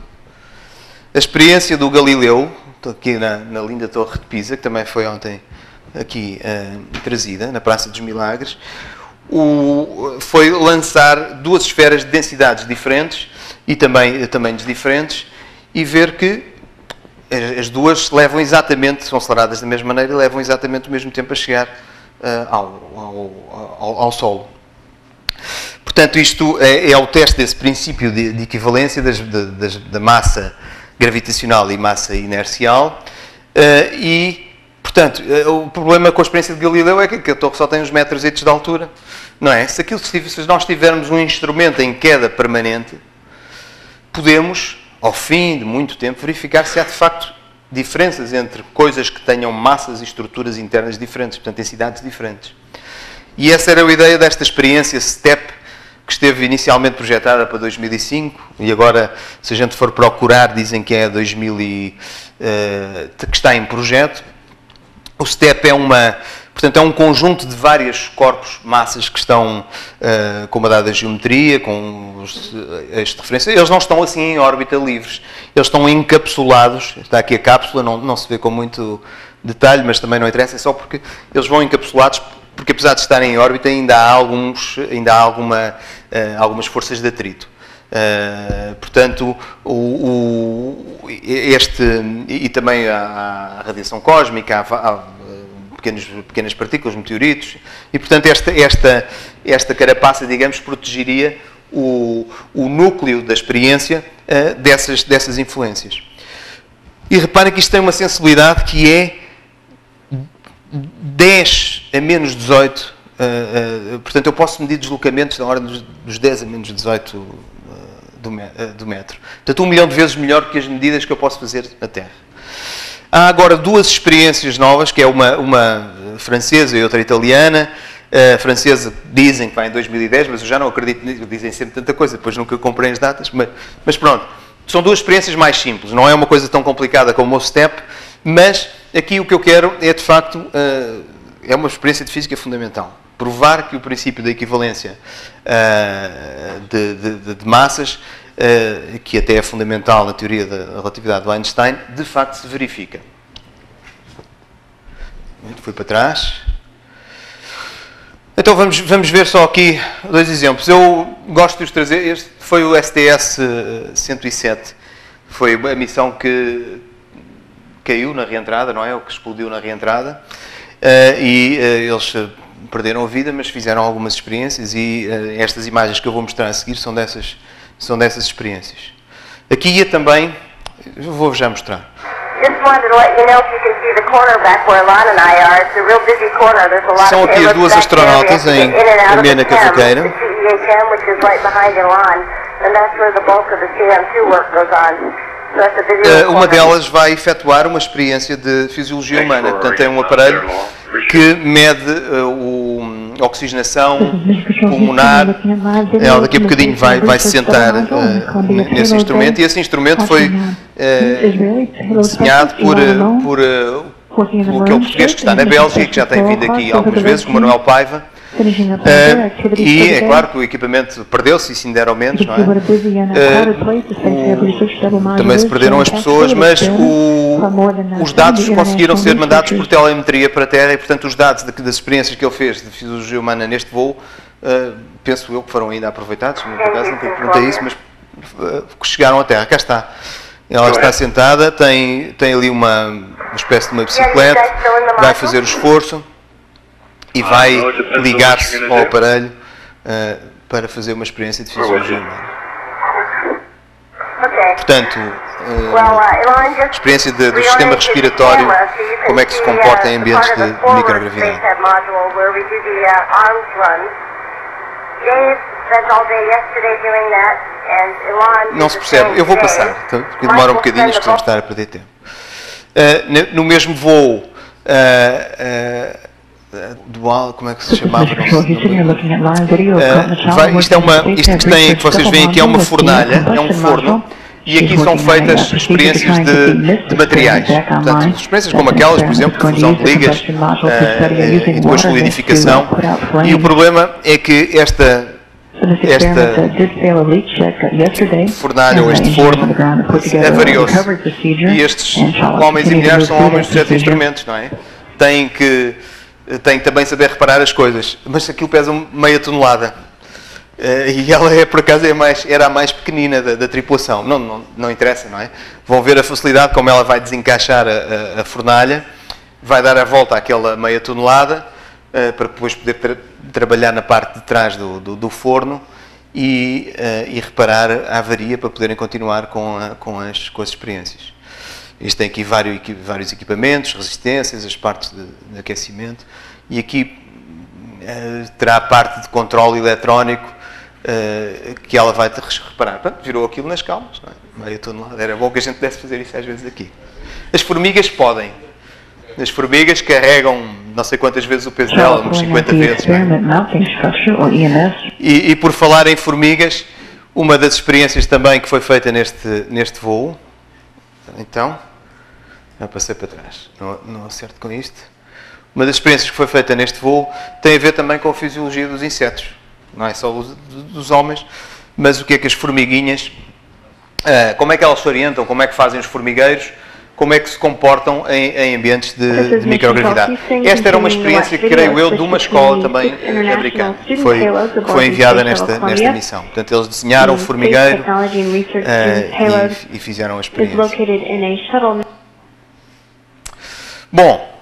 A experiência do Galileu, estou aqui na linda Torre de Pisa, que também foi ontem aqui trazida, na Praça dos Milagres, foi lançar duas esferas de densidades diferentes e também tamanhos diferentes e ver que as duas levam exatamente, são aceleradas da mesma maneira e levam exatamente o mesmo tempo a chegar ao solo. Portanto, isto é o teste desse princípio de equivalência da massa gravitacional e massa inercial e, portanto, o problema com a experiência de Galileu é que a torre só tem uns metros de altura, não é? Se nós tivermos um instrumento em queda permanente, podemos, ao fim de muito tempo, verificar se há de facto diferenças entre coisas que tenham massas e estruturas internas diferentes, portanto, densidades diferentes. E essa era a ideia desta experiência STEP, que esteve inicialmente projetada para 2005, e agora, se a gente for procurar, dizem que é que está em projeto. O STEP portanto, é um conjunto de vários corpos, massas que estão com uma dada geometria, com eixos de referência. Eles não estão assim em órbita livres, eles estão encapsulados. Está aqui a cápsula, não se vê com muito detalhe, mas também não interessa, é só porque eles vão encapsulados, porque apesar de estarem em órbita ainda há algumas forças de atrito. Portanto, e também a radiação cósmica, há pequenas partículas, meteoritos, e portanto esta carapaça, digamos, protegeria o núcleo da experiência dessas influências. E reparem que isto tem uma sensibilidade que é 10 a menos 18, portanto eu posso medir deslocamentos na ordem dos 10 a menos 18 do metro. Portanto, 1 milhão de vezes melhor que as medidas que eu posso fazer na Terra. Há agora duas experiências novas, que é uma francesa e outra italiana. A francesa dizem que vai em 2010, mas eu já não acredito nisso, dizem sempre tanta coisa, depois nunca comprei as datas, mas pronto. São duas experiências mais simples, não é uma coisa tão complicada como o STEP, mas aqui o que eu quero é, de facto, é uma experiência de física fundamental. Provar que o princípio da equivalência de massas, que até é fundamental na teoria da relatividade do Einstein, de facto se verifica. Fui para trás. Então vamos ver só aqui dois exemplos. Eu gosto de os trazer. Este foi o STS-107. Foi a missão que caiu na reentrada, não é? O que explodiu na reentrada. Eles perderam a vida, mas fizeram algumas experiências e estas imagens que eu vou mostrar a seguir são dessas experiências. Aqui ia também, eu vou já mostrar. São aqui as duas astronautas em Amena Cavaqueira. Uma delas vai efetuar uma experiência de fisiologia humana, portanto tem um aparelho que mede a oxigenação pulmonar. Ela daqui a bocadinho vai se sentar nesse instrumento, e esse instrumento foi desenhado por aquele português que está na Bélgica, que já tem vindo aqui algumas vezes, o Manuel Paiva. E é claro que o equipamento perdeu-se, isso ainda era ao menos, não é? Também se perderam as pessoas, mas os dados conseguiram ser mandados por telemetria para a Terra, e portanto os dados das experiências que ele fez de fisiologia humana neste voo, penso eu que foram ainda aproveitados, por acaso nunca perguntei isso, mas chegaram à Terra. Cá está. Ela está sentada, tem ali uma espécie de uma bicicleta, vai fazer o esforço e vai ligar-se ao aparelho para fazer uma experiência de fisiologia humana. Portanto, experiência do sistema respiratório, como é que se comporta em ambientes de microgravidade. Não se percebe, eu vou passar, porque demora um bocadinho, acho que vamos estar a perder tempo. No mesmo voo, dual, como é que se chamava? Isto que vocês veem aqui é uma fornalha, é um forno, e aqui são feitas experiências de materiais. Portanto, experiências como aquelas, por exemplo, de fusão de ligas e depois solidificação. E o problema é que esta fornalha ou este forno avariou-se. E estes homens e mulheres são homens de certos instrumentos, não é? Têm que também saber reparar as coisas, mas aquilo pesa meia tonelada, e ela por acaso era a mais pequenina da tripulação. Não interessa, não é? Vão ver a facilidade como ela vai desencaixar a fornalha, vai dar a volta àquela meia tonelada, para depois poder trabalhar na parte de trás do forno e reparar a avaria para poderem continuar com as experiências. Isto tem aqui vários equipamentos, resistências, as partes de aquecimento, e aqui terá a parte de controle eletrónico que ela vai reparar. Pronto, virou aquilo nas calmas, não é? Meia tonelada. Era bom que a gente pudesse fazer isso às vezes aqui. As formigas podem. As formigas carregam não sei quantas vezes o peso dela, uns 50 vezes. E por falar em formigas, uma das experiências também que foi feita neste voo, então, já passei para trás, não acerto com isto. Uma das experiências que foi feita neste voo tem a ver também com a fisiologia dos insetos. Não é só dos homens, mas o que é que as formiguinhas, como é que elas se orientam, como é que fazem os formigueiros, como é que se comportam em ambientes de microgravidade. Esta era uma experiência, creio eu, de uma escola também americana, que foi enviada nesta missão. Portanto, eles desenharam o formigueiro e fizeram a experiência. Bom,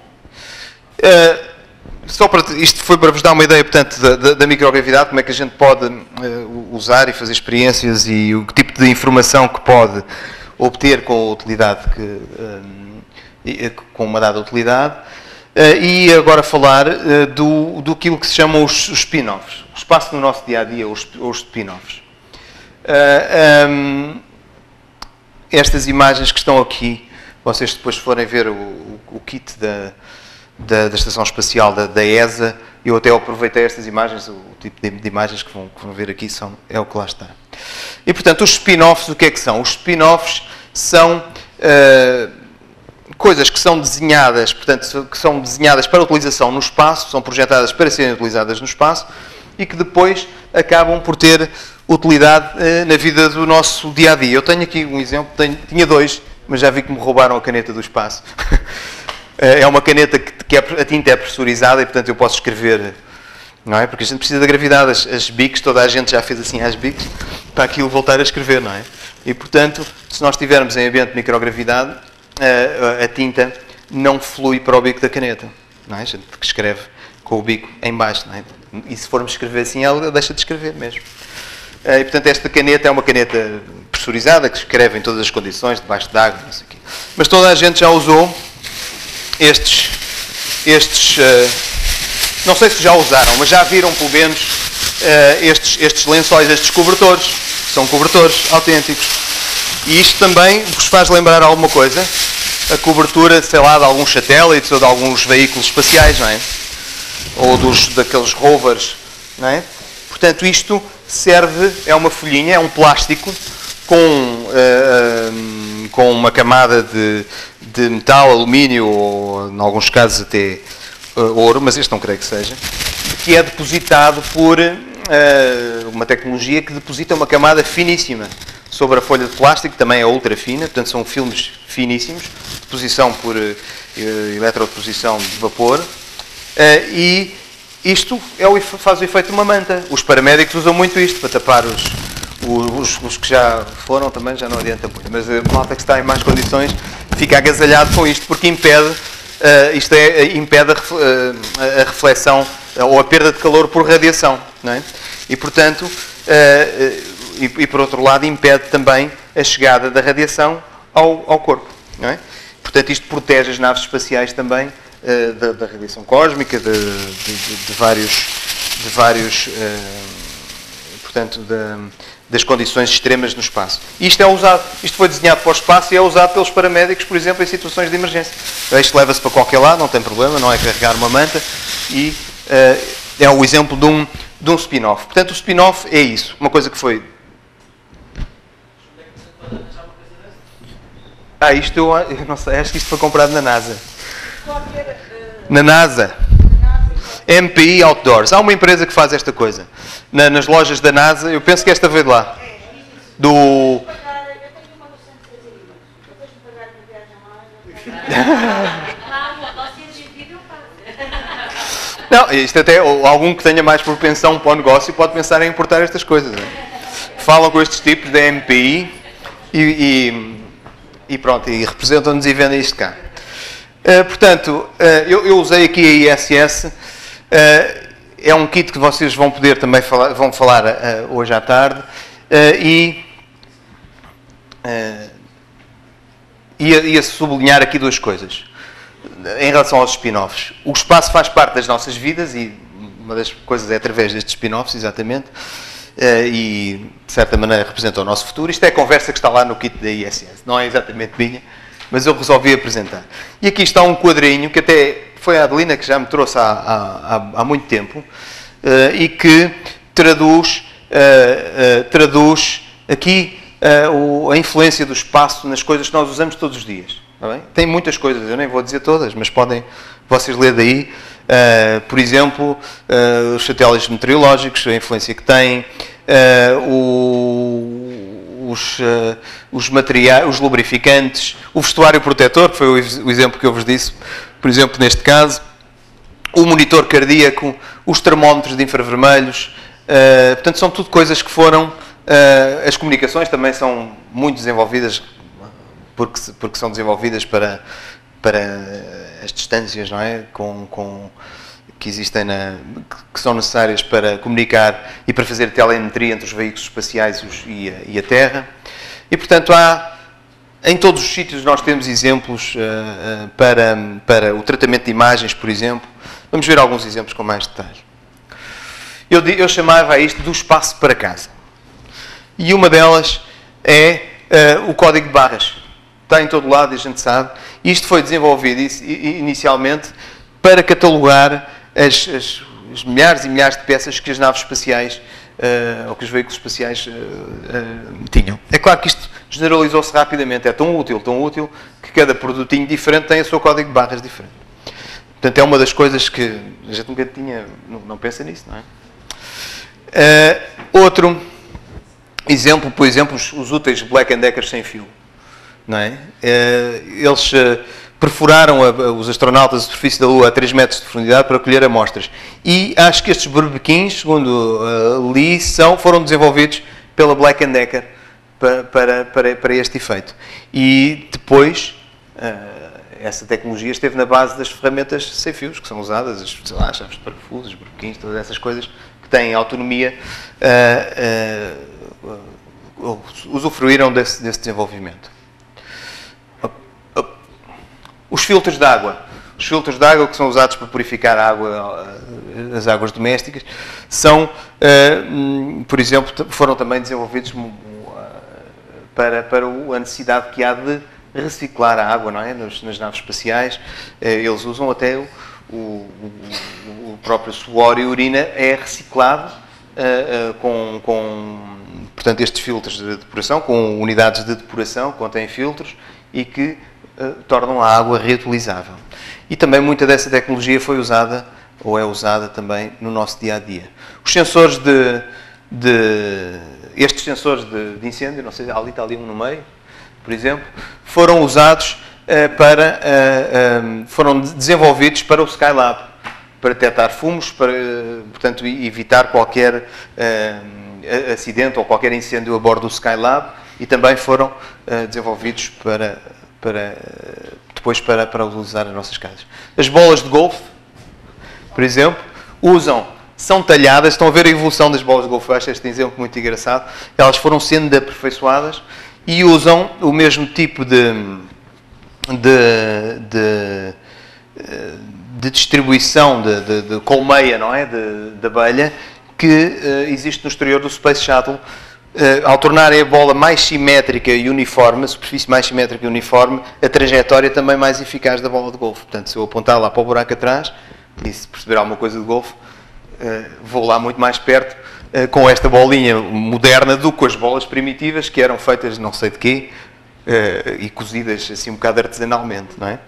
isto foi para vos dar uma ideia, portanto, da microgravidade, como é que a gente pode usar e fazer experiências e o tipo de informação que pode obter com a utilidade com uma dada utilidade, e agora falar do que se chamam os spin-offs. O espaço no nosso dia-a-dia, os spin-offs. Estas imagens que estão aqui, vocês depois forem ver o kit da Estação Espacial da ESA, eu até aproveitei estas imagens, o tipo de imagens que vão ver aqui é o que lá está. E, portanto, os spin-offs, o que é que são? Os spin-offs são coisas que são desenhadas, portanto, que são desenhadas para utilização no espaço, são projetadas para serem utilizadas no espaço e que depois acabam por ter utilidade na vida do nosso dia-a-dia. Eu tenho aqui um exemplo, tinha dois, mas já vi que me roubaram a caneta do espaço. É uma caneta que a tinta é pressurizada e, portanto, eu posso escrever, não é? Porque a gente precisa da gravidade, as bics, toda a gente já fez assim às bics, para aquilo voltar a escrever, não é? E, portanto, se nós estivermos em ambiente de microgravidade, a tinta não flui para o bico da caneta, não é? A gente escreve com o bico em baixo, não é? E se formos escrever assim, ela deixa de escrever mesmo. E, portanto, esta caneta é uma caneta pressurizada, que escreve em todas as condições, debaixo de água, não sei o quê. Mas toda a gente já usou estes não sei se já usaram, mas já viram pelo menos estes lençóis, estes cobertores, são cobertores autênticos. E isto também vos faz lembrar alguma coisa, a cobertura, sei lá, de alguns satélites ou de alguns veículos espaciais, não é? Ou daqueles rovers, não é? Portanto, isto serve, é uma folhinha, é um plástico com uma camada de metal, alumínio ou, em alguns casos, até ouro, mas este não creio que seja, que é depositado por uma tecnologia que deposita uma camada finíssima sobre a folha de plástico, também é ultra fina, portanto são filmes finíssimos, deposição por eletrodeposição de vapor, e isto faz o efeito de uma manta. Os paramédicos usam muito isto para tapar os que já foram também, já não adianta muito, mas a malta que está em más condições fica agasalhado com isto, porque impede a reflexão ou a perda de calor por radiação, não é? E, portanto, e por outro lado, impede também a chegada da radiação ao corpo, não é? Portanto, isto protege as naves espaciais também da radiação cósmica, de vários portanto, das condições extremas no espaço. Isto foi desenhado para o espaço e é usado pelos paramédicos, por exemplo, em situações de emergência. Isto leva-se para qualquer lado, não tem problema, não é carregar uma manta, e é o exemplo de um spin-off. Portanto, o spin-off é isso, uma coisa que foi... isto eu não sei, acho que isto foi comprado na NASA. Na NASA. MPI Outdoors. Há uma empresa que faz esta coisa. Nas lojas da NASA, eu penso que esta veio de lá. Não, isto até, algum que tenha mais propensão para o negócio pode pensar em importar estas coisas. Não é? Falam com estes tipos da MPI e pronto, e representam-nos e vendem isto cá. Portanto, eu usei aqui a ISS. É um kit que vocês vão poder também falar hoje à tarde, e ia sublinhar aqui duas coisas em relação aos spin-offs. O espaço faz parte das nossas vidas e uma das coisas é através destes spin-offs, exatamente, e de certa maneira representa o nosso futuro. Isto é a conversa que está lá no kit da ISS, não é exatamente minha, mas eu resolvi apresentar. E aqui está um quadrinho que até foi a Adelina que já me trouxe há muito tempo e que traduz aqui a influência do espaço nas coisas que nós usamos todos os dias. Está bem? Tem muitas coisas, eu nem vou dizer todas, mas podem vocês ler daí. Por exemplo, os satélites meteorológicos, a influência que têm, os materiais, os lubrificantes, o vestuário protetor, que foi o exemplo que eu vos disse, por exemplo, neste caso, o monitor cardíaco, os termómetros de infravermelhos, portanto, são tudo coisas que foram... as comunicações também são muito desenvolvidas, porque são desenvolvidas para as distâncias, não é? Que existem que são necessárias para comunicar e para fazer telemetria entre os veículos espaciais e a Terra. E, portanto, em todos os sítios nós temos exemplos para o tratamento de imagens, por exemplo. Vamos ver alguns exemplos com mais detalhe. Eu chamava isto do espaço para casa. E uma delas é o código de barras. Está em todo lado e a gente sabe. Isto foi desenvolvido inicialmente para catalogar as milhares e milhares de peças que as naves espaciais ou que os veículos espaciais tinham. É claro que isto generalizou-se rapidamente. É tão útil, que cada produtinho diferente tem o seu código de barras diferente. Portanto, é uma das coisas que a gente nunca tinha... Não pensa nisso, não é? Outro exemplo, por exemplo, os úteis Black & Decker sem fio. Não é? Eles perfuraram os astronautas a superfície da Lua a 3 metros de profundidade para colher amostras. E acho que estes berbequins, segundo li, foram desenvolvidos pela Black & Decker para este efeito. E depois, essa tecnologia esteve na base das ferramentas sem fios, que são usadas, as chaves de parafuso, os berbequins, todas essas coisas que têm autonomia, usufruíram desse desenvolvimento. Os filtros de água. Os filtros de água que são usados para purificar a água, as águas domésticas, por exemplo, foram também desenvolvidos para a necessidade que há de reciclar a água, não é? Nas naves espaciais. Eles usam até o próprio suor e urina é reciclado portanto, estes filtros de depuração, com unidades de depuração, contêm filtros e que tornam a água reutilizável. E também muita dessa tecnologia foi usada, ou é usada também, no nosso dia-a-dia. Os sensores estes sensores de incêndio, não sei, ali está ali um no meio, por exemplo, foram usados foram desenvolvidos para o Skylab, para detectar fumos, para, portanto, evitar qualquer acidente ou qualquer incêndio a bordo do Skylab, e também foram desenvolvidos depois para utilizar nas nossas casas. As bolas de golfe, por exemplo, são talhadas, estão a ver a evolução das bolas de golfe, eu acho este exemplo muito engraçado, elas foram sendo aperfeiçoadas e usam o mesmo tipo de distribuição de colmeia, não é? De abelha, que existe no exterior do Space Shuttle. Ao tornarem a bola mais simétrica e uniforme, a superfície mais simétrica e uniforme, a trajetória também mais eficaz da bola de golfe. Portanto, se eu apontar lá para o buraco atrás, e se perceber alguma coisa de golfe, vou lá muito mais perto com esta bolinha moderna do que com as bolas primitivas, que eram feitas não sei de quê, e cozidas assim um bocado artesanalmente, não é?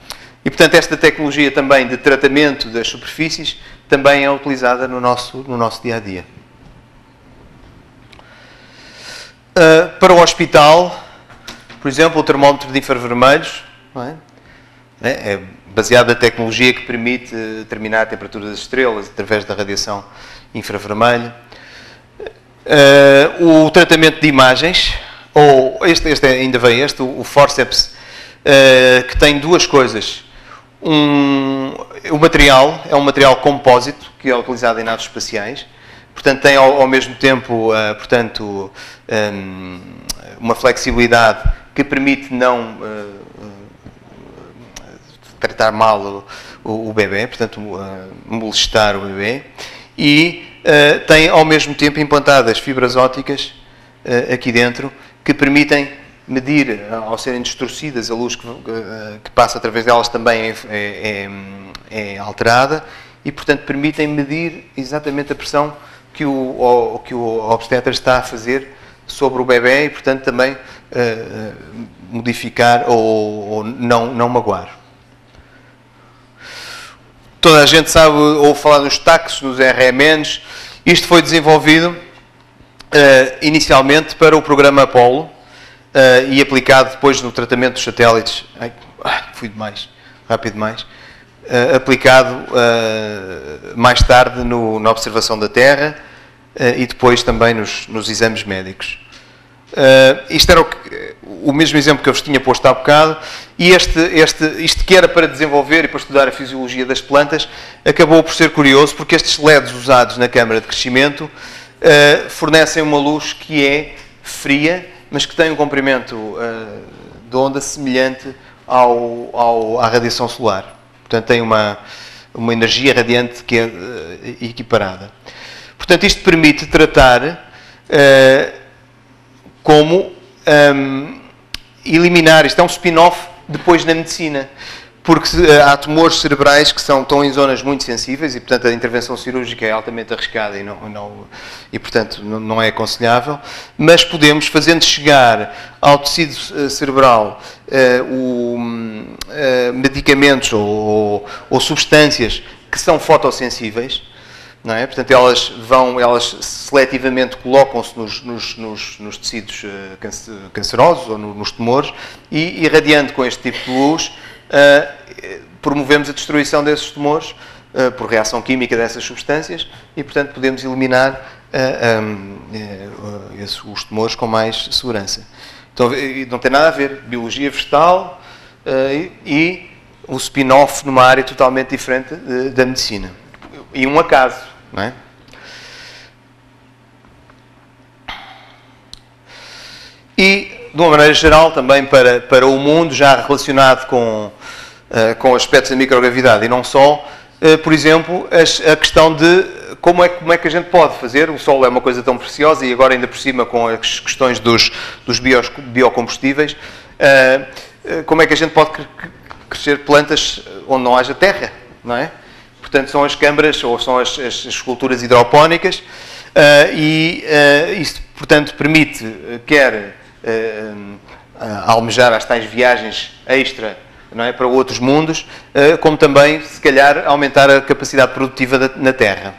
E, portanto, esta tecnologia também de tratamento das superfícies também é utilizada no nosso dia-a-dia. Para o hospital, por exemplo, o termómetro de infravermelhos, não é? É baseado na tecnologia que permite determinar a temperatura das estrelas através da radiação infravermelha. O tratamento de imagens, ainda vem o forceps, que tem duas coisas. O material é um material compósito, que é utilizado em naves espaciais. Portanto, tem ao mesmo tempo, uma flexibilidade que permite não tratar mal o bebê, portanto, molestar o bebê. E tem ao mesmo tempo implantadas fibras ópticas aqui dentro, que permitem medir, ao serem distorcidas, a luz que passa através delas também é alterada e, portanto, permitem medir exatamente a pressão que o obstetra está a fazer sobre o bebê e, portanto, também modificar ou não magoar. Toda a gente sabe, ouve falar nos TACs, nos RMNs. Isto foi desenvolvido inicialmente para o programa Apollo e aplicado depois no tratamento dos satélites. Fui demais, rápido demais. Aplicado mais tarde na observação da Terra e depois também nos exames médicos. Isto era o mesmo exemplo que eu vos tinha posto há bocado, e isto que era para desenvolver e para estudar a fisiologia das plantas, acabou por ser curioso, porque estes LEDs usados na câmara de crescimento fornecem uma luz que é fria, mas que tem um comprimento de onda semelhante à radiação solar. Portanto, tem uma energia radiante que é equiparada. Portanto, isto permite tratar como eliminar, isto é um spin-off depois na medicina, porque há tumores cerebrais que estão em zonas muito sensíveis e, portanto, a intervenção cirúrgica é altamente arriscada e portanto, não é aconselhável, mas podemos, fazendo chegar ao tecido cerebral medicamentos ou substâncias que são fotossensíveis, não é? Portanto, elas seletivamente colocam-se nos tecidos cancerosos ou nos tumores e, irradiando com este tipo de luz, promovemos a destruição desses tumores por reação química dessas substâncias e, portanto, podemos eliminar os tumores com mais segurança. Então, não tem nada a ver biologia vegetal e um spin-off numa área totalmente diferente da medicina. E um acaso, não é? E, de uma maneira geral, também para o mundo, já relacionado com aspectos da microgravidade e não só, por exemplo, a questão de como é que a gente pode fazer, o Sol é uma coisa tão preciosa e agora ainda por cima com as questões dos biocombustíveis, como é que a gente pode crescer plantas onde não haja terra, não é? Portanto, são as câmaras ou são as esculturas hidropónicas e isto, portanto, permite quer almejar as tais viagens extra, não é, para outros mundos, como também, se calhar, aumentar a capacidade produtiva na Terra.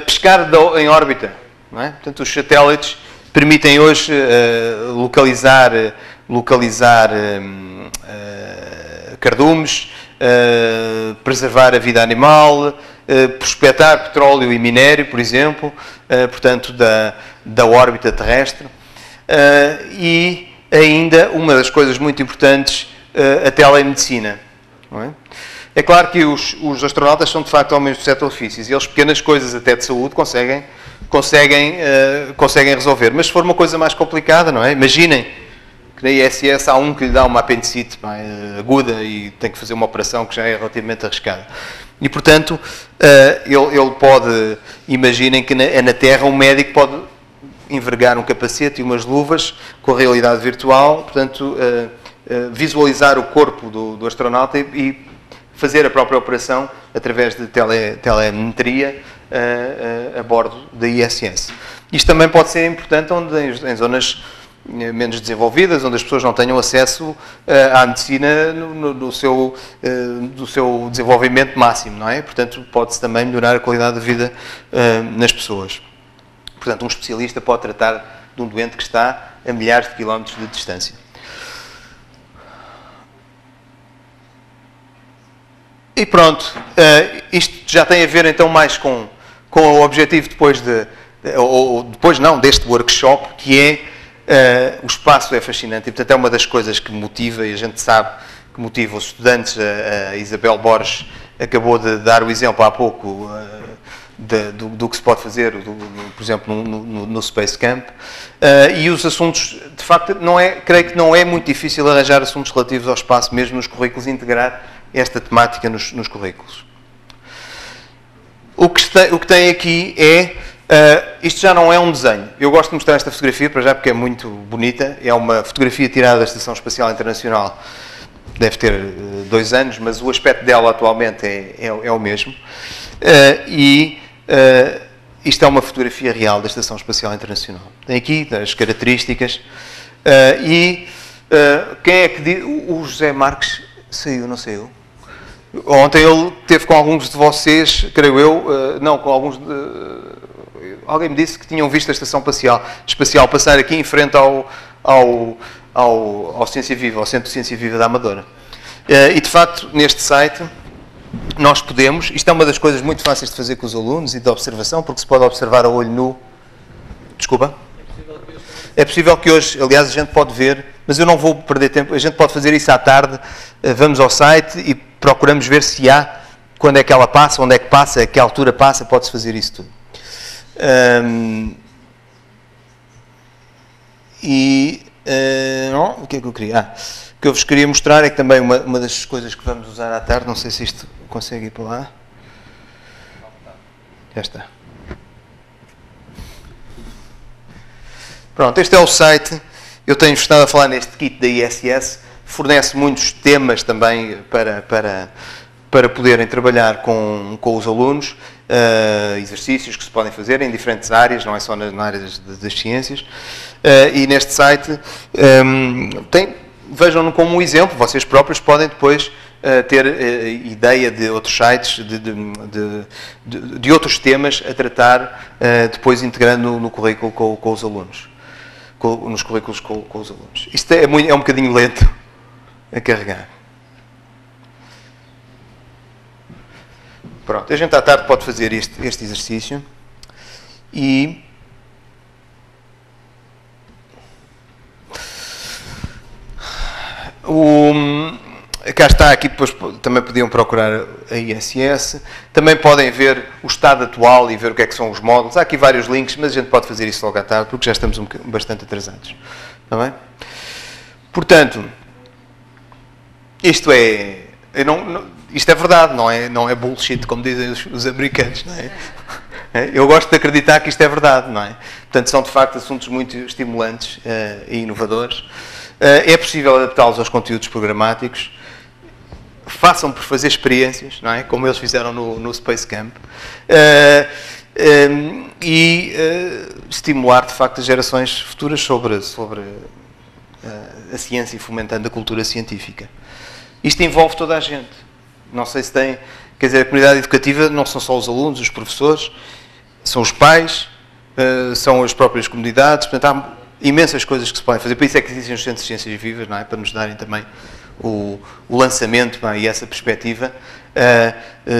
Pescar em órbita, não é? Portanto, os satélites permitem hoje localizar cardumes, preservar a vida animal, prospectar petróleo e minério, por exemplo, portanto, da órbita terrestre. E ainda, uma das coisas muito importantes, a telemedicina. Não é? É claro que os astronautas são, de facto, homens do setor ofícios e eles, pequenas coisas até de saúde, conseguem resolver. Mas se for uma coisa mais complicada, não é? Imaginem que na ISS há um que lhe dá uma apendicite aguda e tem que fazer uma operação que já é relativamente arriscada. E, portanto, ele pode, imaginem que na Terra um médico pode envergar um capacete e umas luvas com a realidade virtual, portanto, visualizar o corpo do astronauta e fazer a própria operação através de telemetria a bordo da ISS. Isto também pode ser importante em zonas menos desenvolvidas, onde as pessoas não tenham acesso à medicina do seu desenvolvimento máximo, não é? Portanto, pode-se também melhorar a qualidade de vida nas pessoas. Portanto, um especialista pode tratar de um doente que está a milhares de quilómetros de distância. E pronto, isto já tem a ver então mais com o objetivo deste workshop, que é o espaço é fascinante e, portanto, é uma das coisas que motiva, e a gente sabe que motiva os estudantes. A Isabel Borges acabou de dar o exemplo há pouco do que se pode fazer, por exemplo, no Space Camp. E os assuntos, de facto, creio que não é muito difícil arranjar assuntos relativos ao espaço, mesmo nos currículos, integrar esta temática nos currículos. O que tem aqui é Isto já não é um desenho. Eu gosto de mostrar esta fotografia, para já, porque é muito bonita. É uma fotografia tirada da Estação Espacial Internacional. Deve ter 2 anos, mas o aspecto dela atualmente é o mesmo. Isto é uma fotografia real da Estação Espacial Internacional. Tem aqui as características. Quem é que diz? O José Marques saiu, não saiu? Ontem ele teve com alguns de vocês, creio eu, não, com alguns alguém me disse que tinham visto a Estação Espacial passar aqui em frente ao Ciência Viva, ao Centro de Ciência Viva da Amadora. E de facto, neste site, nós podemos, isto é uma das coisas muito fáceis de fazer com os alunos e de observação, porque se pode observar a olho nu. Desculpa? É possível que hoje, aliás, a gente pode ver, mas eu não vou perder tempo, a gente pode fazer isso à tarde, vamos ao site e procuramos ver se há, quando é que ela passa, onde é que passa, a que altura passa, pode-se fazer isso tudo. O que é que eu queria? O que eu vos queria mostrar é que também uma das coisas que vamos usar à tarde, não sei se isto consegue ir para lá. Já está. Pronto, este é o site. Eu tenho estado a falar neste kit da ISS. Fornece muitos temas também para poderem trabalhar com os alunos, exercícios que se podem fazer em diferentes áreas, não é só na área das ciências. E neste site vejam-no como um exemplo, vocês próprios podem depois ter ideia de outros sites, de outros temas a tratar, depois integrando no currículo com os alunos. Nos currículos com os alunos. Isto é um bocadinho lento a carregar. Pronto, a gente à tarde pode fazer este exercício e cá está, aqui depois também podiam procurar a ISS, também podem ver o estado atual e ver o que é que são os módulos. Há aqui vários links, mas a gente pode fazer isso logo à tarde, porque já estamos bastante atrasados. Está bem? Portanto, isto é verdade, não é bullshit, como dizem os americanos, não é? Eu gosto de acreditar que isto é verdade, não é? Portanto, são de facto assuntos muito estimulantes e inovadores. É possível adaptá-los aos conteúdos programáticos. Façam por fazer experiências, não é? Como eles fizeram no Space Camp. Estimular, de facto, as gerações futuras sobre a ciência e fomentando a cultura científica. Isto envolve toda a gente. Não sei se tem... Quer dizer, a comunidade educativa não são só os alunos, os professores, são os pais, são as próprias comunidades. Portanto, há imensas coisas que se podem fazer. Por isso é que existem os Centros de Ciências Vivas, não é? Para nos darem também o lançamento, não é? E essa perspectiva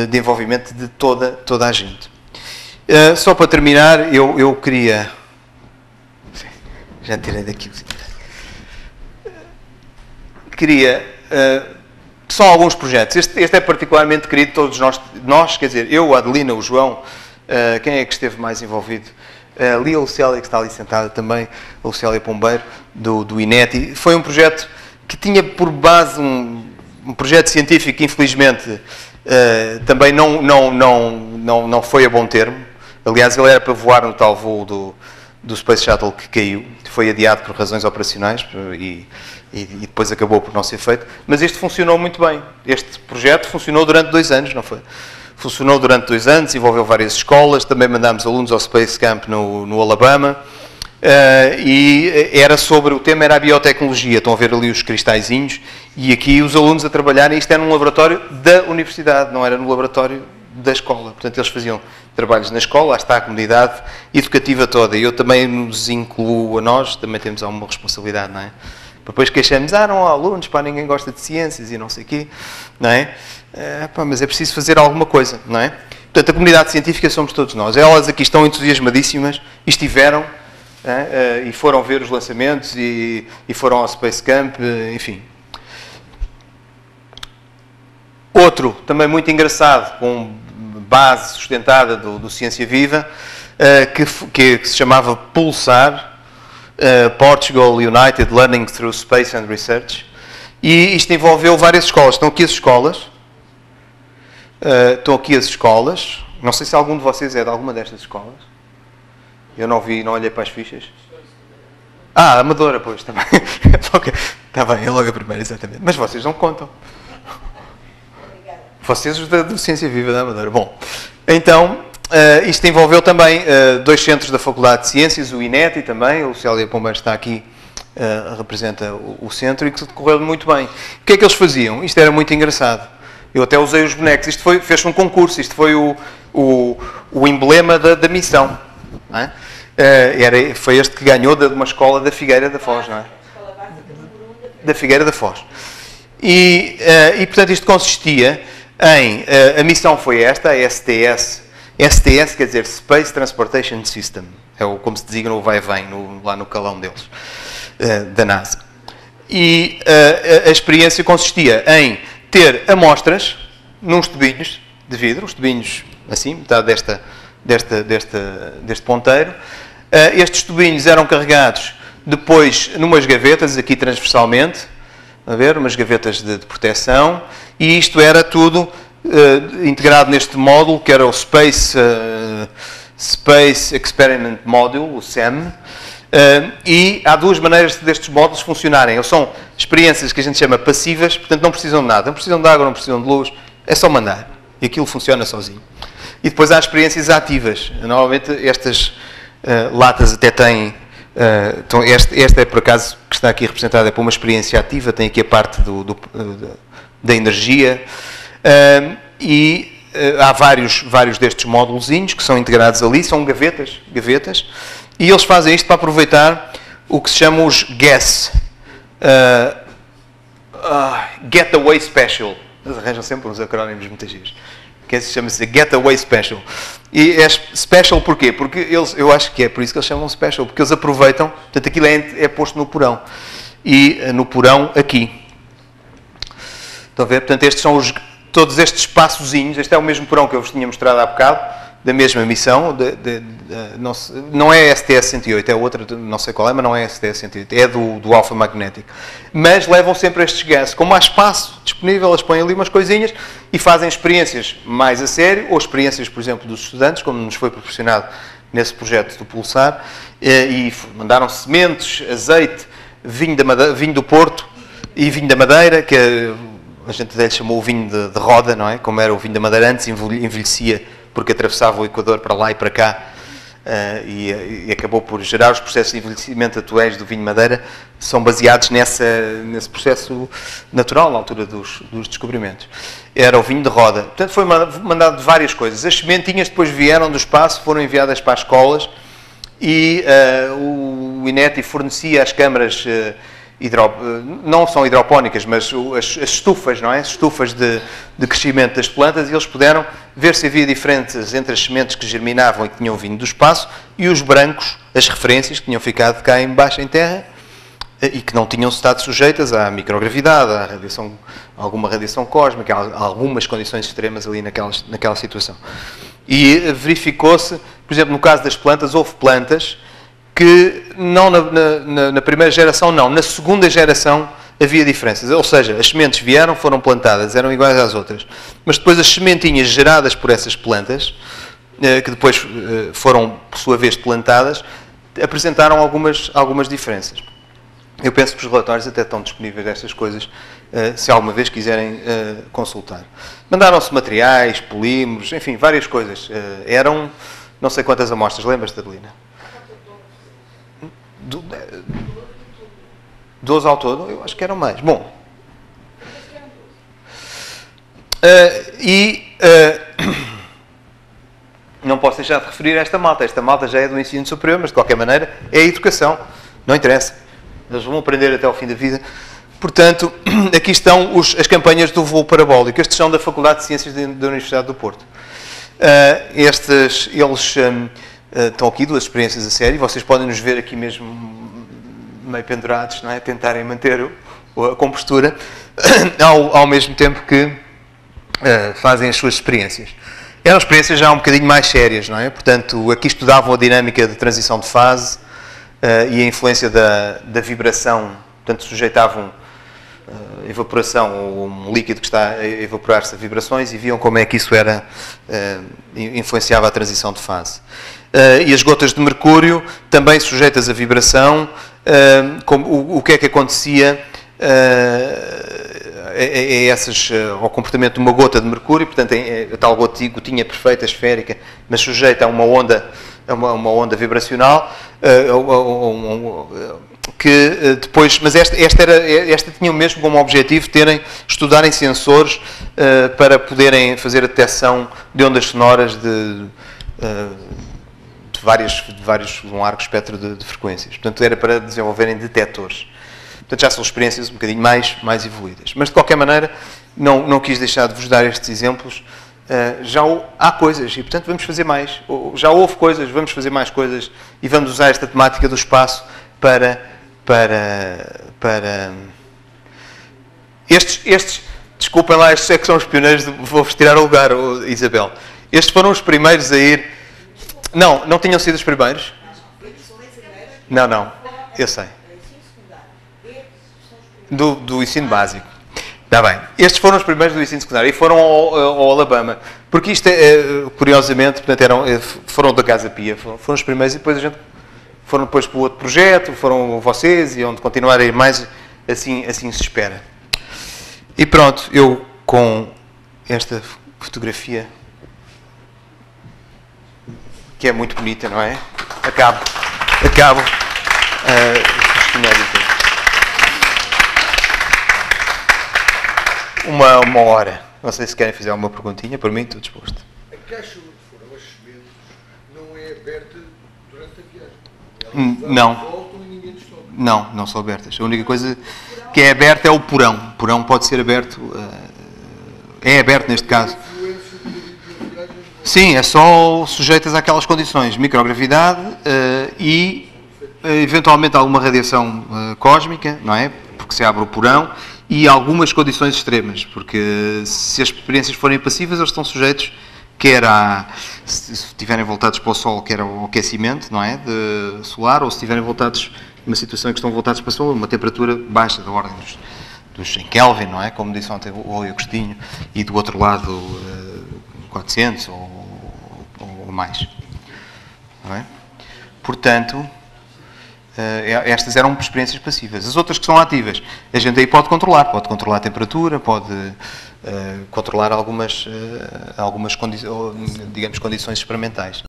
de envolvimento de toda a gente. Só para terminar, eu queria... Já tirei daqui. Queria... só alguns projetos. Este é particularmente querido, todos nós, quer dizer, eu, a Adelina, o João, quem é que esteve mais envolvido? Ali a Lucélia, que está ali sentada também, a Lucélia Pombeiro, do INET. Foi um projeto que tinha por base um projeto científico que, infelizmente, também não foi a bom termo. Aliás, ele era para voar no tal voo do Space Shuttle que caiu. Foi adiado por razões operacionais e depois acabou por não ser feito. Mas este funcionou muito bem. Este projeto funcionou durante 2 anos, não foi? Funcionou durante 2 anos, envolveu várias escolas, também mandámos alunos ao Space Camp no Alabama, o tema era a biotecnologia. Estão a ver ali os cristalzinhos, e aqui os alunos a trabalharem, isto era num laboratório da universidade, não era no laboratório da escola. Portanto, eles faziam trabalhos na escola, lá está a comunidade educativa toda, e eu também nos incluo a nós, também temos alguma responsabilidade, não é? Depois queixamos, não há alunos, ninguém gosta de ciências e não sei o quê, não é? Mas é preciso fazer alguma coisa, não é? Portanto, a comunidade científica somos todos nós. Elas aqui estão entusiasmadíssimas, estiveram, e foram ver os lançamentos, e foram ao Space Camp, enfim. Outro, também muito engraçado, com base sustentada do Ciência Viva, que se chamava Pulsar, Portugal United Learning Through Space and Research, e isto envolveu várias escolas. Estão aqui as escolas, não sei se algum de vocês é de alguma destas escolas. Eu não vi, não olhei para as fichas. Ah, a Amadora, pois, também. Está bem, é logo a primeira, exatamente. Mas vocês não contam. Vocês os da Ciência Viva da Amadora. Bom, então, isto envolveu também 2 centros da Faculdade de Ciências, o INET e também, o Célia Pombeiro está aqui, representa o centro, e que decorreu muito bem. O que é que eles faziam? Isto era muito engraçado. Eu até usei os bonecos. Isto fez um concurso, isto foi o emblema da missão. Não é? Foi este que ganhou de uma escola da Figueira da Foz, não é? Da Figueira da Foz. E portanto, isto consistia em... a missão foi esta, a STS. STS quer dizer Space Transportation System. É como se designa o vai-vem lá no calão deles, da NASA. E a experiência consistia em ter amostras nos tubinhos de vidro, os tubinhos assim, metade deste ponteiro. Estes tubinhos eram carregados depois numas gavetas, aqui transversalmente, a ver, umas gavetas de proteção, e isto era tudo integrado neste módulo, que era o Space Experiment Module, o SEM, e há 2 maneiras destes módulos funcionarem. Eles são experiências que a gente chama passivas, portanto não precisam de nada, não precisam de água, não precisam de luz, é só mandar, e aquilo funciona sozinho. E depois há experiências ativas. Normalmente estas latas até têm... esta é, por acaso, que está aqui representada é para uma experiência ativa, tem aqui a parte da energia, e há vários destes módulozinhos que são integrados ali, são gavetas, e eles fazem isto para aproveitar o que se chama os GAS, Getaway Special. Eles arranjam sempre uns acrónimos muitas vezes. Que chama-se Getaway Special. E é special porquê? Porque eu acho que é por isso que eles chamam special, porque eles aproveitam, portanto aquilo é posto no porão. E no porão aqui. Estão a ver? Portanto, estes são todos estes espaçozinhos, este é o mesmo porão que eu vos tinha mostrado há bocado, da mesma missão, não é a STS-108, é outra, não sei qual é, mas não é a STS-108, é do Alpha Magnetic. Mas levam sempre estes gases. Como há espaço disponível, eles põem ali umas coisinhas e fazem experiências mais a sério, ou experiências, por exemplo, dos estudantes, como nos foi proporcionado nesse projeto do Pulsar, e mandaram sementes, azeite, vinho do Porto e vinho da Madeira, que a gente até lhe chamou o vinho de roda, não é? Como era o vinho da Madeira antes, envelhecia porque atravessava o Equador para lá e para cá, e acabou por gerar os processos de envelhecimento atuais do vinho Madeira, são baseados nesse processo natural, na altura dos descobrimentos. Era o vinho de roda. Portanto, foi mandado várias coisas. As sementinhas depois vieram do espaço, foram enviadas para as escolas, e o INET fornecia as câmaras não são hidropónicas, mas as estufas, não é? As estufas de crescimento das plantas, e eles puderam ver se havia diferenças entre as sementes que germinavam e que tinham vindo do espaço e os brancos, as referências que tinham ficado cá em baixo em terra e que não tinham estado sujeitas à microgravidade, à alguma radiação cósmica, a algumas condições extremas ali naquela situação. E verificou-se, por exemplo, no caso das plantas, houve plantas que não na primeira geração, não, na segunda geração havia diferenças. Ou seja, as sementes vieram, foram plantadas, eram iguais às outras. Mas depois as sementinhas geradas por essas plantas, que depois foram, por sua vez, plantadas, apresentaram algumas diferenças. Eu penso que os relatórios até estão disponíveis destas coisas, se alguma vez quiserem consultar. Mandaram-se materiais, polímeros, enfim, várias coisas. Eram não sei quantas amostras, lembras-te, Adelina? 12 ao todo? Eu acho que eram mais. Bom. Não posso deixar de referir esta malta. Esta malta já é do ensino superior, mas de qualquer maneira é a educação. Não interessa. Eles vão aprender até ao fim da vida. Portanto, aqui estão as campanhas do voo parabólico. Estes são da Faculdade de Ciências da Universidade do Porto. Eles estão aqui, 2 experiências a sério. Vocês podem nos ver aqui mesmo meio pendurados, não é? Tentarem manter a compostura ao mesmo tempo que fazem as suas experiências. Eram experiências já um bocadinho mais sérias, não é? Portanto, aqui estudavam a dinâmica de transição de fase e a influência da vibração. Portanto, sujeitavam evaporação, ou um líquido que está a evaporar-se a vibrações, e viam como é que isso era, influenciava a transição de fase. E as gotas de mercúrio, também sujeitas a vibração, o que é que acontecia ao comportamento de uma gota de mercúrio, portanto, a tal gotinha perfeita, esférica, mas sujeita a uma onda vibracional, que depois, mas esta tinha mesmo como objetivo estudarem sensores para poderem fazer a detecção de ondas sonoras de um largo espectro de frequências. Portanto, era para desenvolverem detectores. Portanto, já são experiências um bocadinho mais evoluídas. Mas, de qualquer maneira, não quis deixar de vos dar estes exemplos. Há coisas e, portanto, vamos fazer mais. Já houve coisas, vamos fazer mais coisas e vamos usar esta temática do espaço para estes, desculpem lá, estes é que são os pioneiros, vou-vos tirar o lugar, Isabel. Estes foram os primeiros a ir... Não tinham sido os primeiros? Não, eu sei. Do ensino básico. Está bem. Estes foram os primeiros do ensino secundário e foram ao Alabama. Porque isto, curiosamente, portanto, foram da Casa Pia, foram os primeiros e depois foram depois para o outro projeto, foram vocês e onde continuar a ir mais, assim se espera. E pronto, eu com esta fotografia, que é muito bonita, não é? Acabo. Uma hora. Não sei se querem fazer alguma perguntinha. Por mim, estou disposto. A caixa onde foram as sementes não é aberta durante a viagem? Não. Voltam e ninguém descobre. Não são abertas. A única coisa que é aberta é o porão. O porão pode ser aberto. É aberto neste caso. Sim, é só sujeitas àquelas condições. Microgravidade e eventualmente alguma radiação cósmica, não é? Porque se abre o porão. E algumas condições extremas, porque se as experiências forem passivas, eles estão sujeitos, se estiverem voltados para o Sol, quer ao aquecimento, não é? Solar, ou se estiverem voltados, numa situação em que estão voltados para o Sol, uma temperatura baixa, da ordem dos 100 Kelvin, não é? Como disse ontem o Agostinho, e do outro lado 400 ou mais. Não é? Portanto... estas eram experiências passivas. As outras que são ativas, a gente aí pode controlar a temperatura, pode controlar algumas condições experimentais.